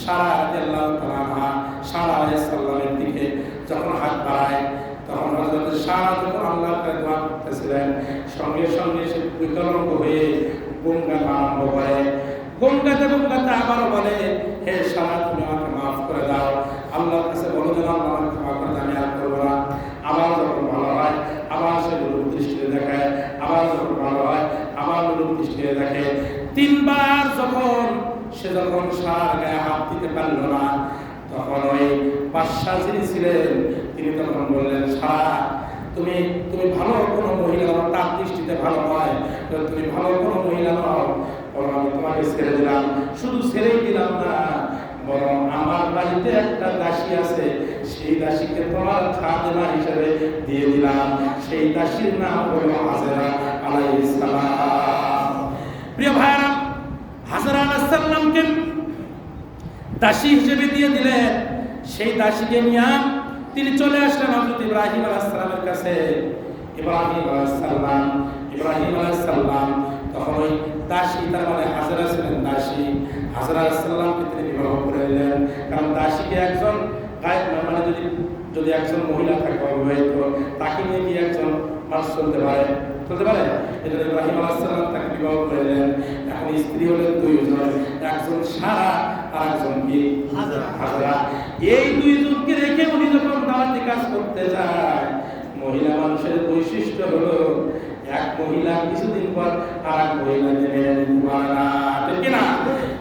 Speaker 3: সারা রাদিয়াল্লাহু তাআলা সারা আলাইহিস সালামের দিকে যখন হাত বাড়ায়, তখন হযরত সারা যখন আল্লাহর কাছে দোয়া করতেছিলেন, সঙ্গে সঙ্গে সে বিকলঙ্গ হয়ে গঙ্গা আরম্ভ করে। গঙ্গাতে আবারও বলে, হে সারা তুমি আমাকে মাফ করে দাও, আল্লাহর কাছে বলো যেন আল্লাহ আমাকে ক্ষমা করে দেন, আমি আর করবো না। আবার যখন ভালো হয় আবার সে মনোক দৃষ্টিতে দেখায়, আবার যখন ভালো হয় আবার মনোক দৃষ্টিতে দেখে। তিনবার যখন সার গায়ে হাত দিতে পারল না, তখন ওই বাদশাহ যিনি ছিলেন তিনি তখন বললেন, সারা তুমি ভালো কোনো মহিলা নও, তার দৃষ্টিতে ভালো নয়, তুমি ভালো কোনো মহিলা নও, আমি তোমাকে ছেড়ে দিলাম। শুধু ছেড়েই দিলাম না, বরং আমার বাড়িতে একটা দাসী আছে, সেই দাসীকে তোমার খাদেমা হিসেবে দিয়ে দিলাম। সেই দাসীর নাম হলো হাজেরা আলাইহিস সালাম। প্রিয় ভাইরা, হাজেরা আলাইহিস সালামকে দাসী হিসেবে দিয়ে দিলেন। সেই দাসীকে নিয়ে তিনি চলে আসলেন হযরত ইব্রাহিম আলাইহিস সালামের কাছে। ইব্রাহিম আলাইহিস সালাম তখন ওই দাসী, তার মানে হাজেরা ছিলেন দাসী, হাজেরা আলাইহিস সালামকে তিনি বিবাহ করে নিলেন। কারণ দাসীকে একজন মানে যদি একজন মহিলা থাকে অবিবাহিত, তাকে নিয়ে কি একজন মানুষ চলতে পারে? এটা ইব্রাহিম আলাইহিস সালাম তাকে বিবাহ করে নিলেন। এখন স্ত্রী হলেন দুইজন, একজন সারা আর একজন কি হাজেরা। এই দুইজনকে রেখে উনি যখন দাওয়াতি কাজ করতে যায়, মহিলা মানুষের বৈশিষ্ট্য হলো এক মহিলা কিছুদিন পর আর এক মহিলা মেনে নিতে পারে না, ঠিক কিনা?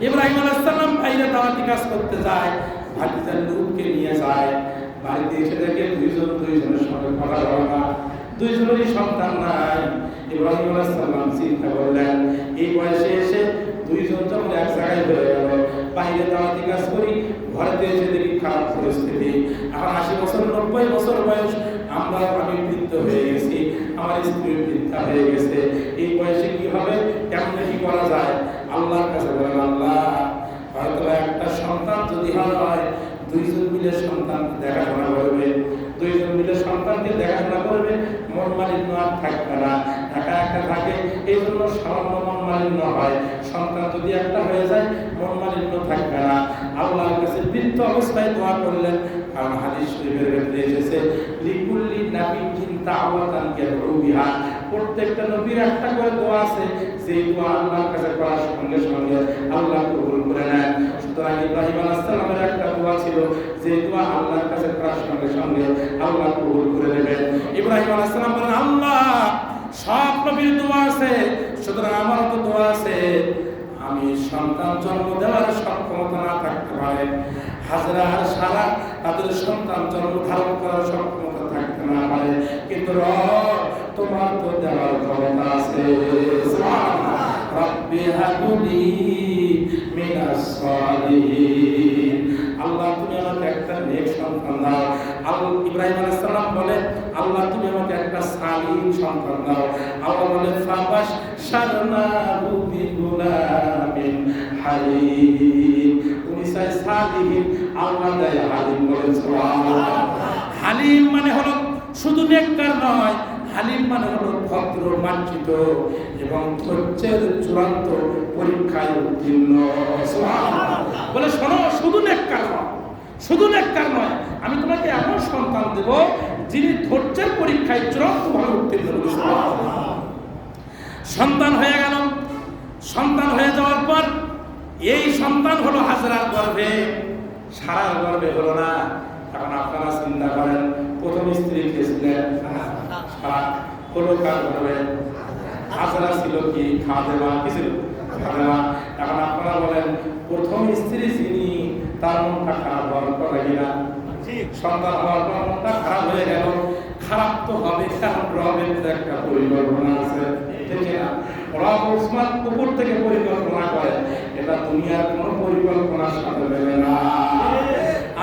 Speaker 3: ইব্রাহিম আলাইহিস সালাম বাইরে দাওয়াতি কাজ করতে যায়, ভাতিজার লোককে নিয়ে যায়, বাড়িতে এসে দেখে দুইজনের সঙ্গে কথা বলে না, দুইজনেরই সন্তান নাই। ইব্রাহিম আলাইহিস সালাম চিন্তা করলেন, এই বয়সে এসে দুইজন যখন এক জায়গায় হয়ে গেল, বাইরে দাওয়াতি কাজ করি, ঘরেতে এসে দেখি খারাপ পরিস্থিতি। এখন 80 বছর 90 বছর বয়স, আমি বৃদ্ধ হয়ে গেছি, আমার স্ত্রী বৃদ্ধা হয়ে গেছে, এই বয়সে কি হবে, কেমন কি করা যায়? আল্লাহর কাছে বলেন, আল্লাহ হয়তো একটা সন্তান যদি হয়, দুইজন মিলে সন্তানকে দেখাশোনা করবে, মন মালিন্য আর থাকবে না, একা একা থাকে, এই জন্য সামান্য মন মালিন্য হয়। সন্তান যদি একটা হয়ে যায়, মন মালিন্য থাকবে না। আল্লাহর কাছে বৃদ্ধ অবস্থায় দোয়া করলেন, কারণ হাদিস শরীফের ভেতরে এসেছে, লিকুল্লি নাবিয়্যিন দাওয়াতান ইয়াদউ বিহা, প্রত্যেকটা নবীর একটা করে দোয়া আছে সেই দোয়া আল্লাহর কাছে করার সঙ্গে সঙ্গে আল্লাহ কবুল করে নেন। সুতরাং ইব্রাহিম আলাইহিস সালামের একটা দোয়া ছিল, যে দোয়া আল্লাহর কাছে করার সঙ্গে সঙ্গে আল্লাহ কবুল করে নেবেন। ইব্রাহিম আলাইহিস সালাম বলেন, আল্লাহ সব নবীর দোয়া আছে, সুতরাং আমারও তো দোয়া আছে। আমি সন্তান জন্ম দেওয়ার সক্ষমতা না থাকতে পারে, হাজরা আর সারা তাদের সন্তান জন্ম ধারণ করার সক্ষমতা থাকতে না পারে, কিন্তু রব তোমার তো দেওয়ার ক্ষমতা আছে। রব্বি হাবলি মিনাস সালিহিন, আল্লাহ তুমি আমাকে একটা নেক সন্তান দাও। ইব্রাহিম আলাইহিস সালাম বলে, আল্লাহ তুমি আমাকে একটা সালিহ সন্তান দাও। আল্লাহ বলে, ফাবাশশারনাহু বিগুলামিন হালিম, উনি চাই সালিহিন, আল্লাহ দেয় হালিম। বলেন সুবহানাল্লাহ। হালিম মানে হলো শুধু নেককার নয়, হালিম মানে হলো ভদ্র, মার্জিত এবং ধৈর্যের চূড়ান্ত পরীক্ষায় উত্তীর্ণ। সুবহানাল্লাহ। বলে শোনো, শুধু নেককার নয়, শুধু নেককার নয়, আমি তোমাকে এমন সন্তান দেব যিনি ধৈর্যের পরীক্ষায় চূড়ান্তভাবে উত্তীর্ণ হবে। সন্তান হয়ে গেল। সন্তান হয়ে যাওয়ার পর এই সন্তান হলো হাজরার গর্ভে, সারার গর্ভে হলো না। এখন আপনারা চিন্তা করেন, প্রথম স্ত্রী কে ছিলেন? সারা। হলো কার গর্ভে? হাজরা ছিল কি? খাদেমা। কি ছিল? খাদেমা। এখন আপনারা বলেন, প্রথম স্ত্রী যিনি, তার মনটা খারাপ হওয়ার কথা কিনা? সন্তান হওয়ার পর মনটা খারাপ হয়ে গেল। খারাপ তো হবে, কারণ রবের একটা পরিকল্পনা আছে। রব ওসমান উপর থেকে পরিকল্পনা করে, এটা দুনিয়ার কোন পরিকল্পনার সাথে মেলে না।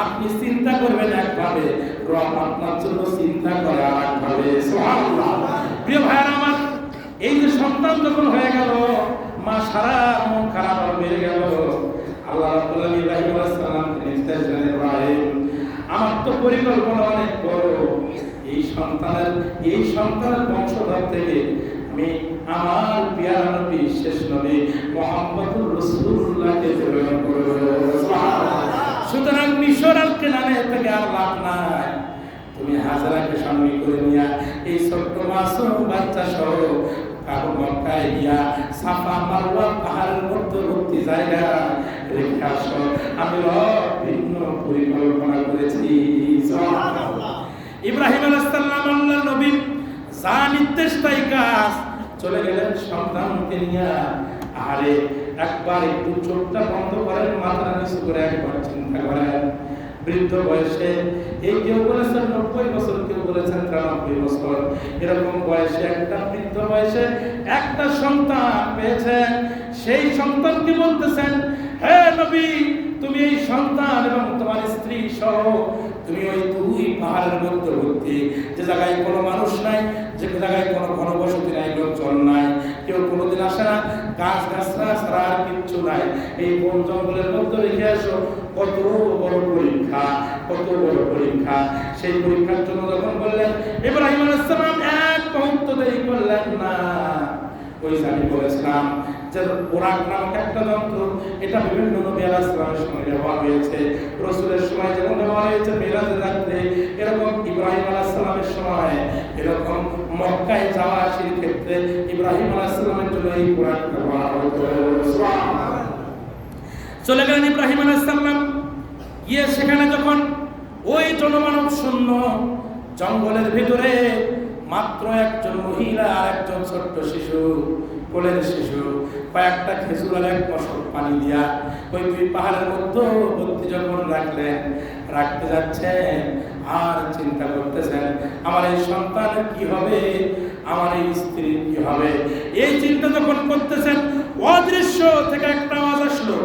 Speaker 3: আপনি চিন্তা করবেন একভাবে, রব আপনার জন্য চিন্তা করে আর একভাবে। সুবহানাল্লাহ। প্রিয় ভাইরা আমার, এই যে সন্তান যখন হয়ে গেল, মা সারা মন খারাপ আর বেড়ে গেল। আল্লাহ রাব্বুল আলামিন ইব্রাহিম আলাইহিস সালামকে নির্দেশ দেন, ইব্রাহিম আমার তো পরিকল্পনা অনেক বড়। এই সন্তানের বংশধর থেকে আমি আমার প্রিয় নবী, শেষ নবী মুহাম্মদুর রাসূলুল্লাহকে প্রেরণ করব। সুবহানাল্লাহ। সুতরাং মিশর আর কেনানে থেকে আর লাভ নাই। তুমি হাজরাকে সঙ্গে করে নিয়া এই ছোট্ট মাসুম বাচ্চা সহ মক্কায় গিয়া সাফা মারওয়া পাহাড়ের মধ্যবর্তী জায়গা রেখে আসো। আমি ভিন্ন পরিকল্পনা করেছি। সুবহানাল্লাহ। ইব্রাহিম আলাইহিস সালাম আল্লাহর নবী, যা নির্দেশ তাই কাজ। চলে গেলেন সন্তানকে নিয়ে। আরে একবার একটু চোখটা বন্ধ করেন, মাথা নিচু করে একবার চিন্তা করেন, বৃদ্ধ বয়সে, এই কেউ বলেছেন 90 বছর, কেউ বলেছেন 93 বছর, এরকম বয়সে একটা বৃদ্ধ বয়সে একটা সন্তান পেয়েছেন। সেই সন্তানকে বলতেছেন, হে নবী, তুমি এই সন্তান এবং তোমার স্ত্রী সহ তুমি ওই দুই পাহাড়ের মধ্যবর্তী, যে জায়গায় কোনো মানুষ নাই, যে জায়গায় কোনো ঘনবসতি নাই, লোকজন নাই, কেউ কোনোদিন আসে না, গাছ গাছরা ছাড়া আর কিচ্ছু নাই, এই বন জঙ্গলের মধ্যে রেখে আসো। কত বড় পরীক্ষা, কত বড় পরীক্ষা। সেই পরীক্ষার জন্য যখন বললেন, ইব্রাহিম আলাইহিস সালাম এক মুহূর্ত দেরি করলেন না। ওই আমি বলেছিলাম যে ওরাক নামক একটা যন্ত্র, এটা বিভিন্ন নবী আলাইহিস সালামের সময় ব্যবহার হয়েছে, রাসূলের সময় যেমন ব্যবহার হয়েছে মিরাজের রাতে, এরকম ইব্রাহিম আলাইহিস সালামের সময়, এরকম মক্কায় যাওয়া আসার ক্ষেত্রে ইব্রাহিম আলাইহিস সালামের জন্য এই ওরাক ব্যবহার হতো। সুবহানাল্লাহ। চলে গেলেন ইব্রাহিম আলাইহিস সালাম, গিয়ে সেখানে যখন ওই জনমানব শূন্য জঙ্গলের ভিতরে মাত্র একজন মহিলা আর একজন ছোট্ট শিশু, কোলের শিশু, কয়েকটা খেজুর আর এক মশক পানি দিয়া ওই দুই পাহাড়ের মধ্যবর্তী যখন রাখলেন, রাখতে যাচ্ছেন আর চিন্তা করতেছেন, আমার এই সন্তানের কি হবে, আমার এই স্ত্রীর কি হবে। এই চিন্তা যখন করতেছেন, অদৃশ্য থেকে একটা আওয়াজ আসলো,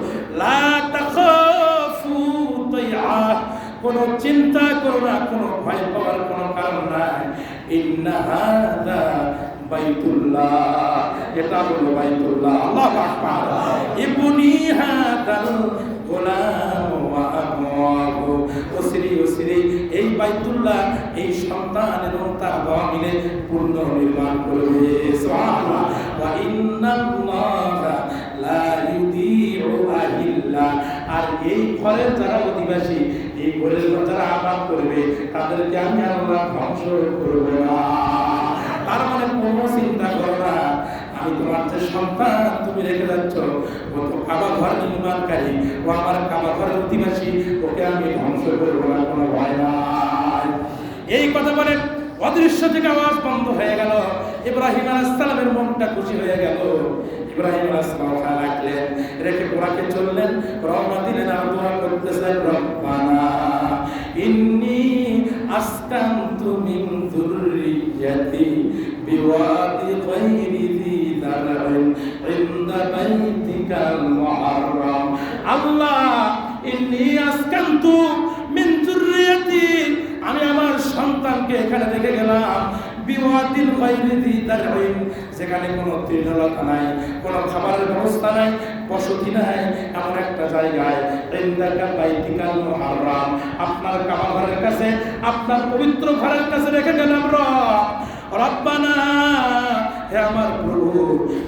Speaker 3: লা তাখাফু তাইয়া, কোনো চিন্তা করো না, কোনো ভয় পাওয়ার কোনো কারণ নাই। ইন্না হাযা বাইতুল্লাহ, এটা হলো বাইতুল্লাহ। আল্লাহু আকবার। ইবনি হাদাল গোলাম ওয়া আবওয়াহু, ওসিরি এই বাইতুল্লাহ এই সন্তান এবং তার বাবা মিলে পূর্ণ নির্মাণ করবে। সুবহানাল্লাহ। ওয়া ইন্নাল্লাহা লা ইউদিউ আহিল্লা, আর এই ঘরের যারা অধিবাসী, এই ঘরের যারা আবাদ করবে, তাদেরকে আমি আল্লাহ ধ্বংস করব না। তার মানে কোনো চিন্তা করো না, আমি তোমার যে সন্তান তুমি রেখে যাচ্ছ, ও তো কাবা ঘর নির্মাণকারী, ও আমার কাবা ঘরের অধিবাসী, ওকে আমি ধ্বংস করবো না, কোনো ভয় নাই। এই কথা বলে অদৃশ্য থেকে আওয়াজ বন্ধ হয়ে গেল। ইব্রাহিম আলাইহিস সালামের মনটা খুশি হয়ে গেল। ইব্রাহিম আলাইহিস সালাম রাখলেন, রেখে ঘোড়াকে চললেন, রওনা দিলেন। আর দোয়া করতেছেন, রব্বানা ইন্নী আসকানতু মিন যুররিয়াতি বিওয়াদি গায়রি যী যারইন ইনদা বাইতিকাল মুহাররাম। আল্লাহ, ইন্নী আসকানতু মিন যুররিয়াতি, আমি আমার সন্তানকে এখানে রেখে গেলাম, বিওয়াদিল গায়রি যী যারইন, যেখানে কোনো তৃণলতা নাই, কোনো খাবারের ব্যবস্থা নাই, বসতি নাই, এমন একটা জায়গায়, ইনদাকা বাইতিকাল মুহাররাম, আপনার কাবা ঘরের কাছে, আপনার পবিত্র ঘরের কাছে রেখে গেলাম। রব্বানা, হে আমার প্রভু,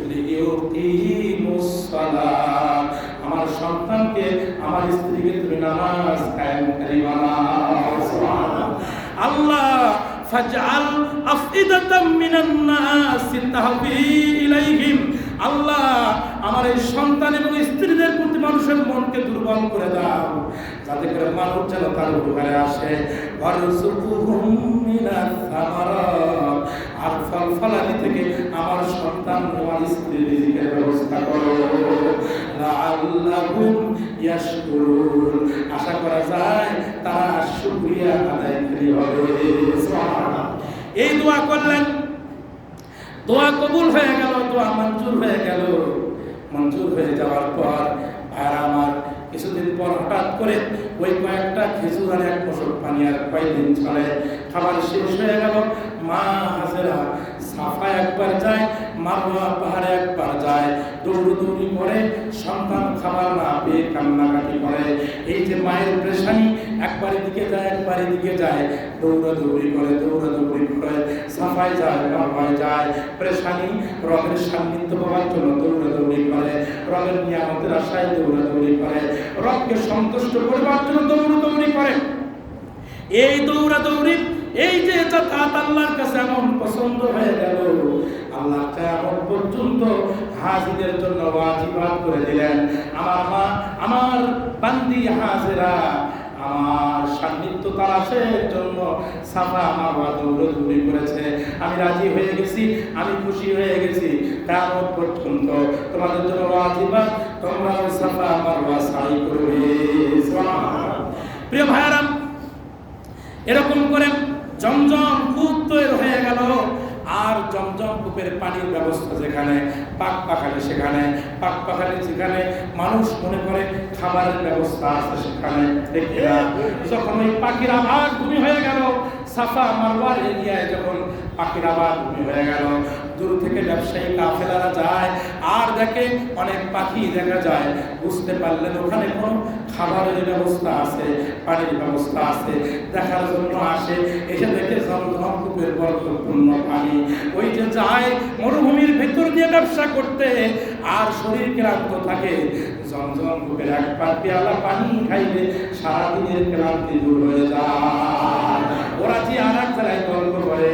Speaker 3: লিইউকিমুস সালাত, আমার সন্তানকে, আমার স্ত্রীকে তুমি নামাজ কায়েমকারী বানাও। সুবহানাল্লাহ। আল্লাহ, ফাজআল আফইদাতাম মিনান নাসি তাহবি ইলাইহিম, আল্লাহ আমার এই সন্তান এবং স্ত্রীদের প্রতি মানুষের মনকে দুর্বল করে দাও, যাতে করে মানুষ যেন তার উপকারে আসে। ওয়ারযুকহুম মিনাস সামারাত, আর ফল ফলাদি থেকে আমার সন্তান আমার স্ত্রীর রিজিকের ব্যবস্থা করো। লাআল্লাহুম ইয়াশকুরুন, আশা করা যায় তারা শুকরিয়া আদায়কারী হবে। সুবহানাল্লাহ। এই দোয়া করলেন, দোয়া কবুল হয়ে গেল, দোয়া মঞ্জুর হয়ে গেল। মঞ্জুর হয়ে যাওয়ার পর ভাইরা আমার, কিছুদিন পর হঠাৎ করে ওই কয়েকটা খেজুর আর এক মশক পানি আর কয়েকদিন চলে, খাবার শেষ হয়ে গেল। মা হাজেরা সাফা একবার যায়, মারওয়া পাহাড়ে একবার যায়, দৌড়দৌড়ি করে, সন্তান খাবার না পেয়ে কান্নাকাটি করে। এই যে মায়ের পেরেশানি, একবার এদিকে যায় একবার এদিকে যায়, দৌড়াদৌড়ি করে, দৌড়াদৌড়ি করে, সাফায় যায় মারওয়ায় যায়, পেরেশানি, রবের সান্নিধ্য পাওয়ার জন্য দৌড়াদৌড়ি করে, রবের নিয়ামতের আশায় দৌড়াদৌড়ি করে, রবকে সন্তুষ্ট করবার জন্য দৌড়াদৌড়ি করে। এই দৌড়াদৌড়ি, এই যে যাতায়াত আল্লাহর কাছে এমন পছন্দ হয়ে গেল, আল্লাহ কিয়ামত পর্যন্ত হাজিদের জন্য ওয়াজিবাত করে দিলেন। আমার মা, আমার বান্দি হাজেরা আমার সান্নিধ্য তালাশের জন্য সাফা মারওয়া দৌড়াদৌড়ি করেছে। আমি রাজি হয়ে গেছি, আমি খুশি হয়ে গেছি, কিয়ামত পর্যন্ত তোমাদের জন্য ওয়াজিবাত, তোমরা সাফা মারওয়া সাই করবে। সুবহানাল্লাহ। প্রিয় ভাইরা, এরকম করে জমজম কূপ তৈরি হয়ে গেল। আর জমজম কূপের পানির ব্যবস্থা যেখানে, পাকপাখালি সেখানে, পাকপাখালি যেখানে মানুষ মনে করে খাবারের ব্যবস্থা আছে সেখানে। যখন ওই পাখির আবাদ ভূমি হয়ে গেল, সাফা মারওয়ার এরিয়ায় যখন পাখির আবাদ ভূমি হয়ে গেল, দূর থেকে ব্যবসায়ী কাফেলারা যায় আর দেখে অনেক পাখি দেখা যায়, বুঝতে পারলেন ওখানে কোনো খাবারের ব্যবস্থা আছে, পানির ব্যবস্থা আছে, দেখার জন্য আসে। এসে দেখে জমজম কূপের বরকতপূর্ণ পানি। ওই যে যায় মরুভূমির ভেতর দিয়ে ব্যবসা করতে, আর শরীর ক্লান্ত থাকে, জমজম কূপের এক পেয়ালা পানি খাইলে সারাদিনের ক্লান্তি দূর হয়ে যায়। ওরা যে আর এক জায়গায় গল্প করে,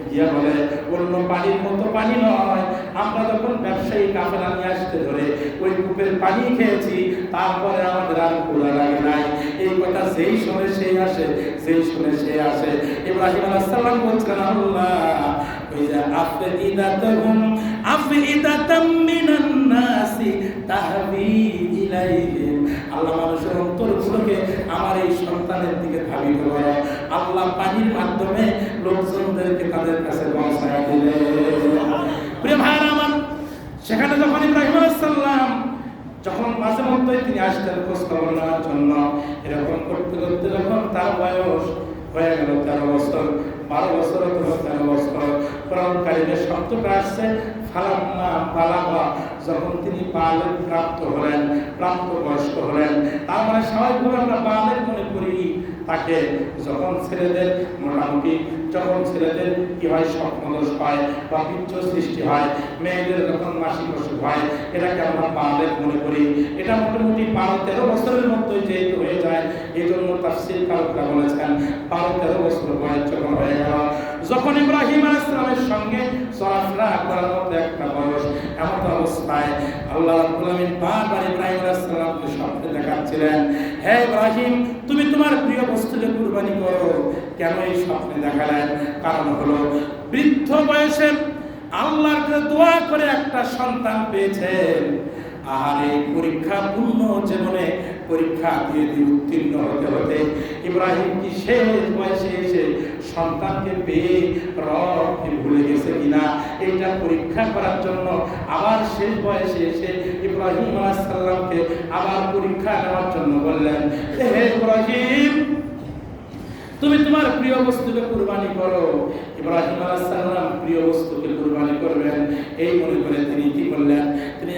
Speaker 3: গিয়া বলে অন্য পানির মতো পানি নয়, আমরা যখন ব্যবসায়ী কাফেলা নিয়ে আসতে ধরে ওই কূপের পানি খেয়েছি, তারপরে আমাদের আর ক্ষুধা লাগে নাই। এই কথা যেই শুনে সেই আসে, যেই শুনে সে আসে। ইব্রাহিম আলাইহিস সালাম বলছেন, আল্লাহ ওই যে আফইদাতাম মিনান নাসি তাহবি ইলাইহিম, আল্লাহ মানুষের অন্তরগুলোকে আমার এই সন্তানের দিকে ধাবিত করো। আল্লাহ পানির মাধ্যমে লোকজনদেরকে তাদের কাছে পৌঁছায় দিলেন। প্রিয় ভাইরা আমার, সেখানে যখন ইব্রাহিম আলাইহিস সালাম যখন মাঝে মধ্যে তিনি আসতেন খোঁজ খবর নেওয়ার জন্য, এরকম করতে করতে যখন তার বয়স হয়ে গেল 13 বছর, 12 বছর অথবা 13 বছর, কোরআন কারিমে শব্দটা আসছে ফালাম্মা বালাগা, যখন তিনি বালেগ প্রাপ্ত হলেন, প্রাপ্তবয়স্ক হলেন। তার মানে স্বাভাবিকভাবে আমরা বালেগ মনে করি তাকে যখন ছেলেদের মোটামুটি, যখন ছেলেদের কি হয় স্বপ্নদোষ হয় বা বীর্য সৃষ্টি হয়, মেয়েদের যখন মাসিক অসুখ হয়, এটাকে আমরা বালেগ মনে করি। এটা মোটামুটি 12-13 বছরের মধ্যে যেহেতু হয়ে যায়, এই জন্য তাফসীরকাররা বলেছেন 12-13 বছর বয়স যখন হয়ে গেল, যখন ইব্রাহিম আলাইহিস সালামের সঙ্গে চলাফেরা করার মতো একটা বয়স, এমন অবস্থায় আল্লাহ রাব্বুল আলামিন বারবার ইব্রাহিম আলাইহিস সালামকে স্বপ্নে দেখাচ্ছিলেন, হে ইব্রাহিম তুমি তোমার প্রিয় বস্তুকে কুরবানি করো। কেন এই স্বপ্নে দেখালেন? কারণ হলো বৃদ্ধ বয়সে আল্লাহর কাছে দোয়া করে একটা সন্তান পেয়েছেন, আর এই পরীক্ষাপূর্ণ জীবনে পরীক্ষা দিয়ে উত্তীর্ণ হতে হতে ইব্রাহিম কি শেষ বয়সে এসে সন্তানকে পেয়ে রবকে ভুলে গেছে কিনা এইটা পরীক্ষা করার জন্য আবার শেষ বয়সে এসে ইব্রাহিম আলাইহিস সালামকে আবার পরীক্ষা নেওয়ার জন্য বললেন, হে ইব্রাহিম তুমি তোমার প্রিয় বস্তুকে কুরবানি করো। ইব্রাহিম আলাইহিস সালাম প্রিয় বস্তুকে কুরবানি করবেন এই মনে করে তিনি কি করলেন, তিনি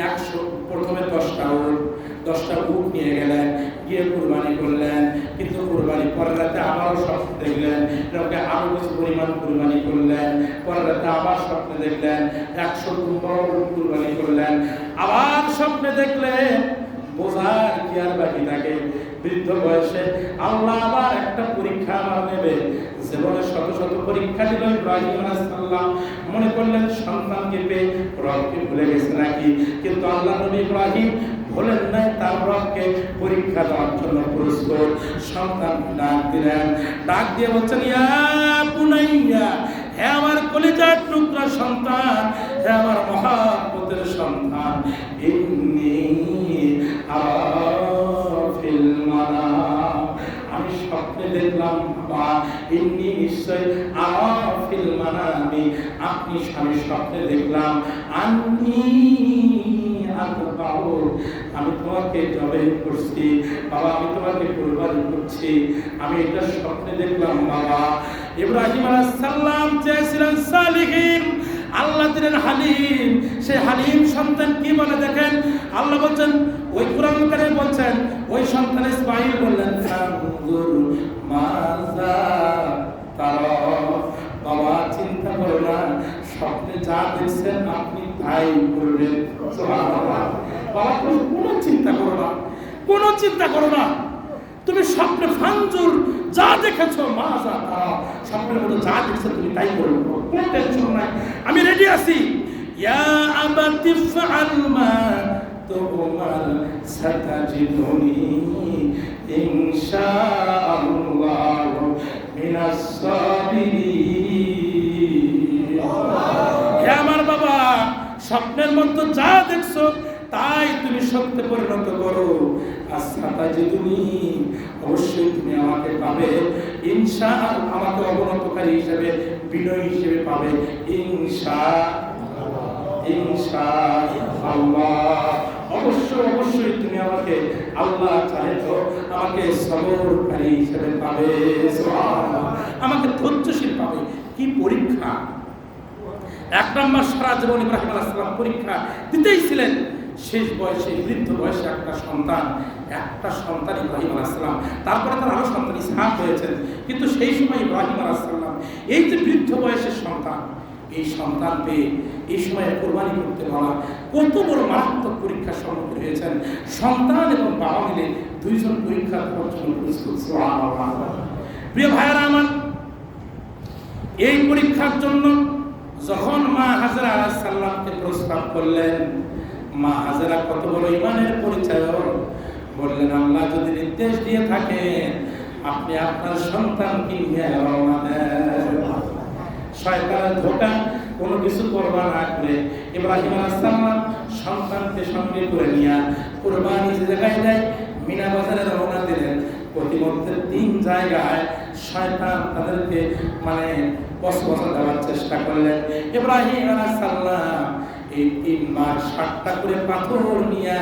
Speaker 3: প্রথমে 10টা উট নিয়ে গেলেন, গিয়ে কুরবানি করলেন। কিন্তু কুরবানি পরের রাতে আবারও স্বপ্ন দেখলেন, এরকম আরো কিছু পরিমাণ কুরবানি করলেন। পরের রাতে আবার স্বপ্নে দেখলেন 100 উট কুরবানি করলেন। আবার স্বপ্নে দেখলেন, বোঝার কি আর বাকি থাকে, বৃদ্ধ বয়সে আল্লাহ আবার একটা পরীক্ষা আমার নেবে। জীবনে শত শত পরীক্ষা দিল ইব্রাহিম আলাইহিস সালাম, মনে করলেন সন্তানকে পেয়ে রবকে ভুলে গেছে নাকি, কিন্তু আল্লাহ নবী ইব্রাহিম বলেন নাই, তার রবকে পরীক্ষা দেওয়ার জন্য প্রস্তুত। সন্তান ডাক দিলেন, ডাক দিয়ে বলছেন, ইয়া বুনাইয়া, হে আমার কলিজার টুকরা সন্তান, হে আমার মহাব্বতের সন্তান, ইন্নী আরাফিল মানাম, আমি স্বপ্নে দেখলাম বাবা, ইন্নী নিশ্চয় আরাফিল মানামি, আমি স্বপ্নে দেখলাম, আন্নী আমি তোমাকে জবাই করছি বাবা, আমি তোমাকে কুরবানি করছি, আমি এটা স্বপ্নে দেখলাম বাবা। ইব্রাহিম আলাইহিস সালাম চেয়েছিলেন সালিহিন, আল্লাহ দিলেন হালিম। সেই হালিম সন্তান কি বলে দেখেন, আল্লাহ বলছেন, ওই কোরআন কারিমে বলছেন, ওই সন্তান ইসমাঈল বললেন, ফানজুর মাযা তারা, বাবা চিন্তা করো না, স্বপ্নে যা দেখছেন আপনি তাই করবেন। সুবহানাল্লাহ। বাবা কোনো চিন্তা করো না, কোনো চিন্তা করো না, তুমি স্বপ্নে ফানজুর যা দেখেছো মাযা তারা, স্বপ্নের মধ্যে যা দেখছো তুমি তাই করো, কোনো টেনশন নাই, আমি রেডি আছি। ইয়া আবাতি ফাআল মা তুমার সাতাজিদুনি ইনশাআল্লাহ মিনাস সাবিরিন। হে আমার বাবা, স্বপ্নের মধ্যে যা দেখছো তাই তুমি সত্যে পরিণত করো। আসাতাজিদুনি, অবশ্যই তুমি আমাকে পাবে, ইনশাআল্লাহ আমাকে অবনতকারী হিসেবে, বিনয়ী হিসেবে পাবে, ইনশাআল্লাহ। অবশ্যই তুমি আমাকে, আল্লাহ চাহে তো আমাকে সবরকারী হিসেবে পাবে, সুবহানাল্লাহ, আমাকে ধৈর্যশীল পাবে। কি পরীক্ষা! 1 নম্বর সারা জীবন ইব্রাহিম আলাইহিস সালাম পরীক্ষা দিতেই ছিলেন। শেষ বয়সে, বৃদ্ধ বয়সে একটা সন্তান ইব্রাহিম আলাইহিস সালাম, তারপরে তার আরো সন্তান ইসহাক হয়েছেন। কিন্তু সেই সময় ইব্রাহিম আলাইহিস সালাম এই যে বৃদ্ধ বয়সের সন্তান, এই সন্তান পেয়ে এই সময় কোরবানি করতে বলা কত বড় মারাত্মক পরীক্ষার সম্মুখীন হয়েছেন। সন্তান এবং বাবা মিলে দুইজন পরীক্ষা দেওয়ার জন্য প্রস্তুত। সুবহানাল্লাহ। প্রিয় ভাইয়েরা আমার, এই পরীক্ষার জন্য যখন মা হাজেরা আলাইহিস সালামকে প্রস্তাব করলেন, মা হাজেরা কত বড় ঈমানের পরিচয়, বললেন, আল্লাহ যদি নির্দেশ দিয়ে থাকেন আপনি আপনার সন্তানকে নিয়ে রওনা দেন। শয়তানের ধোঁকা কোনো কিছু করবা না করে ইব্রাহিম আলাইহিস সালাম সন্তানকে সঙ্গে করে নিয়ে কুরবানি যে জায়গায় যায় মিনা বাজারে রওনা দিলেন। প্রতিমধ্যে 3 জায়গায় শয়তান তাদেরকে ওয়াসওয়াসা দেওয়ার চেষ্টা করলেন। ইব্রাহিম আলাইহিস সালাম এই 3 বার 7টা করে পাথর নিয়ে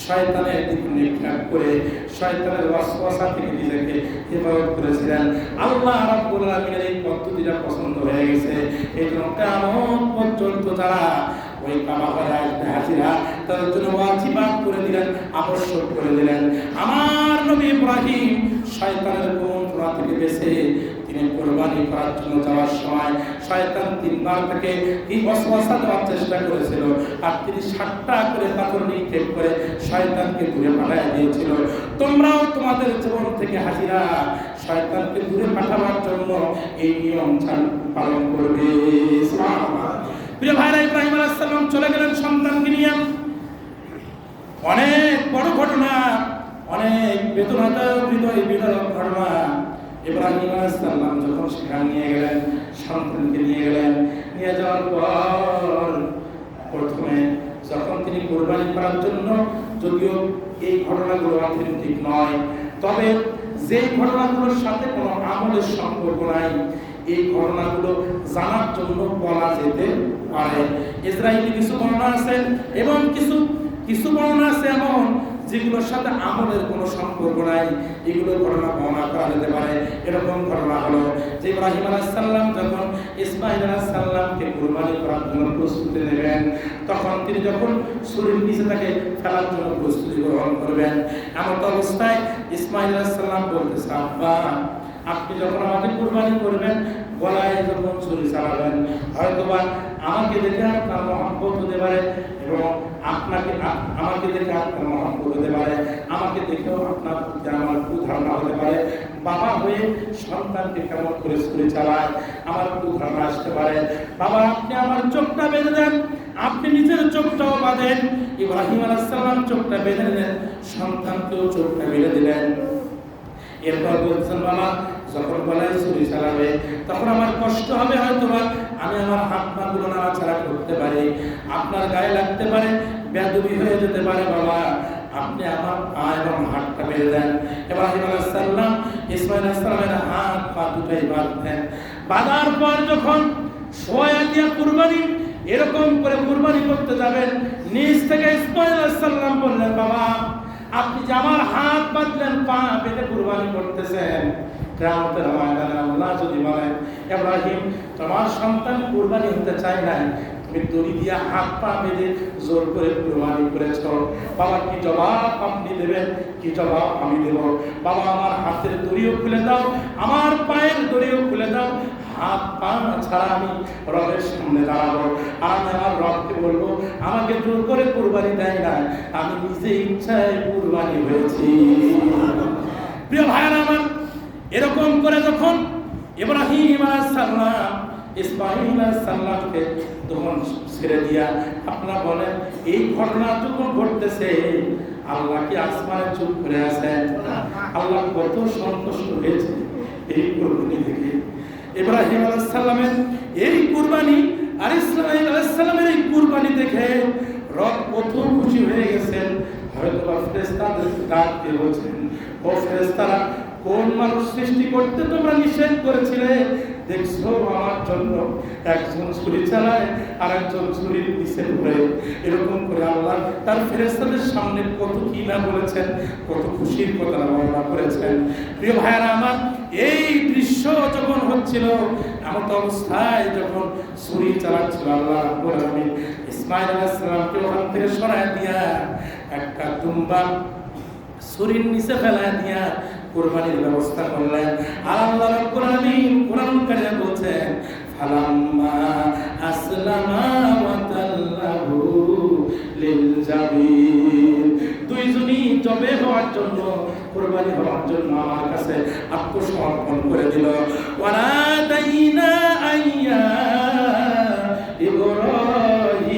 Speaker 3: শয়তানের দিকে নিক্ষেপ করে শয়তানের ওয়াসওয়াসা থেকে নিজেকে হেফাজত করেছিলেন। আল্লাহ রাব্বুল আলামিনের এই পদ্ধতিটা পছন্দ হয়ে গেছে। এই জন্য কিয়ামত পর্যন্ত যারা ওই কাবা ঘরে আসবে হাজিরা, তাদের জন্য ওয়াজিবাত করে দিলেন, আবশ্যক করে দিলেন। আমার নবী ইব্রাহিম শয়তানের কুমন্ত্রণা থেকে বেঁচে তিনি কুরবানি করার জন্য যাওয়ার সময় শয়তান 3 বার থেকে এই ওয়াসওয়াসা দেওয়ার চেষ্টা করেছিল, আর তিনি 7টা করে পাথর নিক্ষেপ করে শয়তানকে দূরে পাঠিয়ে দিয়েছিল। তোমরাও তোমাদের জীবন থেকে হাজিরা শয়তানকে দূরে পাঠাবার জন্য এই নিয়ম পালন করবে। সুবহানাল্লাহ। প্রিয় ভাইরা, ইব্রাহিম আলাইহিস সালাম চলে গেলেন সন্তানকে নিয়ে। অনেক বড় ঘটনা, অনেক বেদনাদায়ক হৃদয় বিদারক ঘটনা। ইব্রাহিম আলাইহিস সালাম যখন সেখানে নিয়ে গেলেন, সন্তানকে নিয়ে গেলেন, নিয়ে যাওয়ার পর প্রথমে যখন তিনি কুরবানি করার জন্য, যদিও এই ঘটনাগুলো অথেন্টিক নয়, তবে যে ঘটনাগুলোর সাথে কোনো আমলের সম্পর্ক নাই, এই ঘটনাগুলো জানার জন্য বলা যেতে পারে। ইসরায়েলি কিছু বর্ণনা আছে এবং কিছু বর্ণনা আছে এমন যেগুলোর সাথে আমলের কোনো সম্পর্ক নাই, এগুলো ঘটনা বর্ণনা করা যেতে পারে। এরকম ঘটনা হলো যে ইব্রাহিম আলাইহিস সালাম যখন ইসমাঈল আলাইহিস সালামকে কুরবানি করার জন্য প্রস্তুতি নেবেন, তখন তিনি যখন ছুরির নিচে তাকে ফেলার জন্য প্রস্তুতি গ্রহণ করবেন, এমন অবস্থায় ইসমাঈল আলাইহিস সালাম বলতেছে, আব্বা, আপনি যখন আমাকে কুরবানি করবেন, গলায় যখন ছুরি চালাবেন, হয়তোবা আমাকে দেখে আপনার মহব্বত হতে পারে এবং আমাকে দেখে আপনার মহব্বত হতে পারে, আমাকে দেখেও আপনার প্রতি আমার কুধারণা হতে পারে। বাবা হয়ে সন্তানকে কেমন করে ছুরি চালায়, আমার কুধারণা আসতে পারে। বাবা, আপনি আমার চোখটা বেঁধে দেন। আপনি নিজের চোখটাও বাঁধেন। ইব্রাহিম আলাইহিস সালাম চোখটা বেঁধে দিলেন, সন্তানকেও চোখটা বেঁধে দিলেন। এরপর বলছেন, বাবা, যখন গলায় ছুরি চালাবে তখন আমার কষ্ট হবে, হয়তোবা আমি আমার হাত পা গুলো নাড়াচাড়া করতে পারি, আপনার গায়ে লাগতে পারে, বেয়াদবি হয়ে যেতে পারে। বাবা, আপনি আমার পা এবং হাতটা বেঁধে দেন। ইব্রাহিম আলাইহিস সালাম ইসমাঈল আলাইহিস সালামের হাত পা দুটাই বাঁধলেন। বাঁধার পর যখন সোয়া দিয়া কুরবানি এরকম করে কুরবানি করতে যাবেন, নিজ থেকে ইসমাঈল আলাইহিস সালাম বললেন, বাবা, আপনি যে আমার হাত বাঁধলেন, পা বেঁধে কুরবানি করতেছেন, কিয়ামতের ময়দানে আল্লাহ যদি বলেন, ইব্রাহিম, তোমার সন্তান কুরবানি হতে চায় না, তুমি দড়ি দিয়া হাত পা বেঁধে জোর করে কুরবানি করেছ, বাবা, কি জবাব আপনি দেবেন? কি জবাব আমি দেব? বাবা, আমার হাতের দড়িও খুলে দাও, আমার পায়ের দড়িও খুলে দাও, হাত পা ছাড়া আমি রবের সামনে দাঁড়াবো, আর আমি আমার রবকে বলবো, আমাকে জোর করে কুরবানি দেয় না, আমি নিজে ইচ্ছায় কুরবানি হয়েছি। প্রিয় ভাইরা আমার, এরকম করে যখন ইব্রাহিম আলাইহিস সালাম ইসমাঈল আলাইহিস সালামকে তখন ছেড়ে দিয়া, আপনারা বলেন, এই ঘটনা যখন ঘটতেছে, আল্লাহ কি আসমানে চুপ করে আছেন? আল্লাহ কত সন্তুষ্ট হয়েছে এই কুরবানি দেখে। ইব্রাহিম আলাইহিস সালামের এই কুরবানি আর ইসমাঈল আলাইহিস সালামের এই কুরবানি দেখে রব কত খুশি হয়ে গেছেন। হয়তো ফেরেশতাদের ডাক দিয়ে বলছেন, ও ফেরেশতারা, কোন মানুষ সৃষ্টি করতে তোমরা নিষেধ করেছিলে? দেখছো আমার জন্য একজন ছুরি চালায় আর একজন ছুরির নিচে পড়ে। এরকম করে আল্লাহ তার ফেরেশতাদের সামনে কত কি না বলেছেন, কত খুশির কথা বর্ণনা করেছেন। প্রিয় ভাইরা আমার, এই দৃশ্য যখন হচ্ছিল, এমন অবস্থায় যখন ছুরি চালাচ্ছিল আল্লাহ রাব্বুল আলামিন ইসমাঈল আলাইহিস সালামকে ওখান থেকে সরায় দিয়া একটা দুম্বা ছুরির নিচে ফেলায় দিয়া কুরবানির ব্যবস্থা করলেন। আর আল্লাহ রাব্বুল আলামিন কোরআন কারিমে বলছেন, ফালাম্মা আসলামা ওয়া তাল্লাহু লিল জাবিন, দুইজনই জবে হওয়ার জন্য, কুরবানি হওয়ার জন্য আমার কাছে আত্মসমর্পণ করে দিল। ওয়ানাদাইনা আইয়া ইব্রাহিম,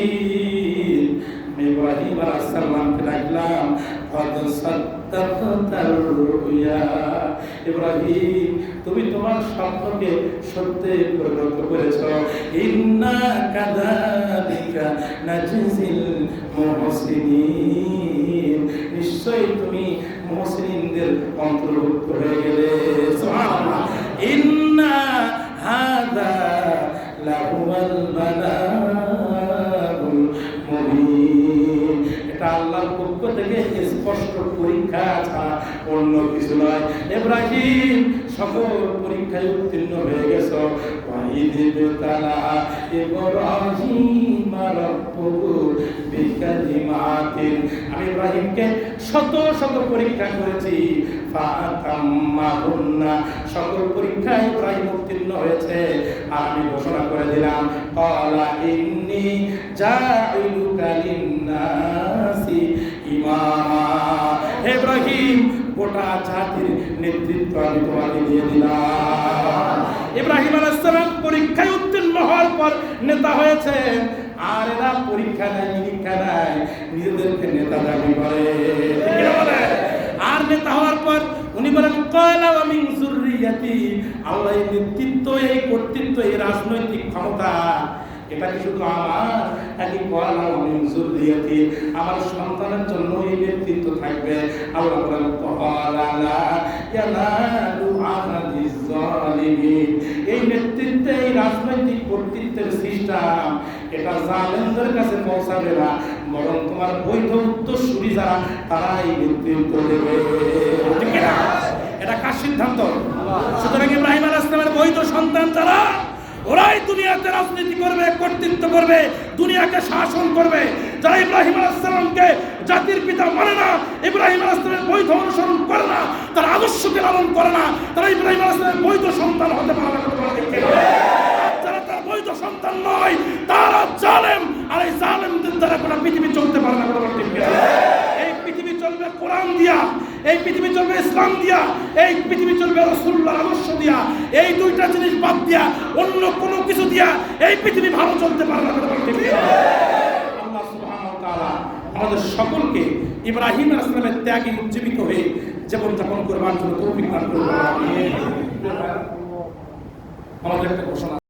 Speaker 3: ইব্রাহিম আলাইহিস সালামকে ডাকলাম, ইব্রাহিম, তুমি তোমার স্বপ্নকে সত্যে পরিণত করেছো। ইন্না কাযালিকা নাজিল মুহসিনিন, নিশ্চয়ই তুমি মুহসিনদের অন্তর্ভুক্ত হয়ে গেলে। সুবহানাল্লাহ। ইন্না হাযা লাহুয়াল বালাগুল মুবিন, এটা আল্লাহর পক্ষ থেকে স্পষ্ট পরীক্ষা ছাড়া অন্য কিছু নয়। ইব্রাহিম সকল পরীক্ষায় উত্তীর্ণ হয়ে গেছো। ওয়াইদিবতালা ইব্রাহিম রাব্বুহু বিকালিমাতিন, আমি ইব্রাহিমকে শত শত পরীক্ষা করেছি, ফাতাম্মাহুন্না, সকল পরীক্ষায় ইব্রাহিম উত্তীর্ণ হয়েছে। আর আমি ঘোষণা করে দিলাম, ক্বালা ইন্নী জাইলুকা লিন্নাসি ইমামা, হে ইব্রাহিম, গোটা জাতির নেতৃত্ব আমি তোমাকে দিয়ে দিলাম। ইব্রাহিম আলাইহিস সালাম পরীক্ষায় উত্তীর্ণ হওয়ার পর নেতা হয়েছে, আর এরা পরীক্ষা নাই নিরীক্ষা নাই, নিজেদেরকে নেতা দাবি করে, ঠিক না বলে? আর নেতা হওয়ার পর উনি বলেন ক্বালা ওয়া মিন যুররিয়াতি, আল্লাহ এই নেতৃত্ব, এই কর্তৃত্ব, এই রাজনৈতিক ক্ষমতা এটা কি শুধু আমার, নাকি ক্বালা ওয়া মিন যুররিয়াতি, আমার সন্তানের জন্য এই নেতৃত্ব থাকবে। আল্লাহ বলেন ক্বালা লা ইয়ানালু আহাদিজ জালিমিন, এই নেতৃত্ব, এই রাজনৈতিক কর্তৃত্বের সিস্টেম এটা জালেমদের কাছে পৌঁছাবে না, বরং তোমার বৈধ উত্তরসূরি যারা তারা এই নেতৃত্ব দেবে, ঠিক না? এটা কার সিদ্ধান্ত? সুতরাং ইব্রাহিম আলাইহিস সালামের বৈধ সন্তান যারা, ওরাই দুনিয়াতে রাজনীতি করবে, কর্তৃত্ব করবে, দুনিয়াকে শাসন করবে। যারা ইব্রাহিম আলাইহিস সালামকে জাতির পিতা মানে না, ইব্রাহিম আলাইহিস সালামের বৈধ অনুসরণ করে না, তারা আদর্শকে লালন করে না, তারা ইব্রাহিম আলাইহিস সালামের বৈধ সন্তান হতে পারে না। যারা তার বৈধ সন্তান নয় তারা জালেম, আর এই জালেমদের দ্বারা কোনো পৃথিবী চলতে পারে না। এই পৃথিবী চলবে কোরআন দিয়া, এই পৃথিবী চলবে ইসলাম দিয়া, এই পৃথিবী চলবে রাসূলুল্লাহর আদর্শ দিয়া। এই দুইটা জিনিস বাদ দিয়া অন্য কোনো কিছু দিয়া এই পৃথিবী ভালো চলতে পারে না। আল্লাহ সুবহানাহু ওয়া তাআলা আমাদের সকলকে ইব্রাহিম আলাইহিস সালামের ত্যাগে উজ্জীবিত হয়ে জীবনযাপন করবার জন্য তৌফিক দান করুন। আমাদের একটা ঘোষণা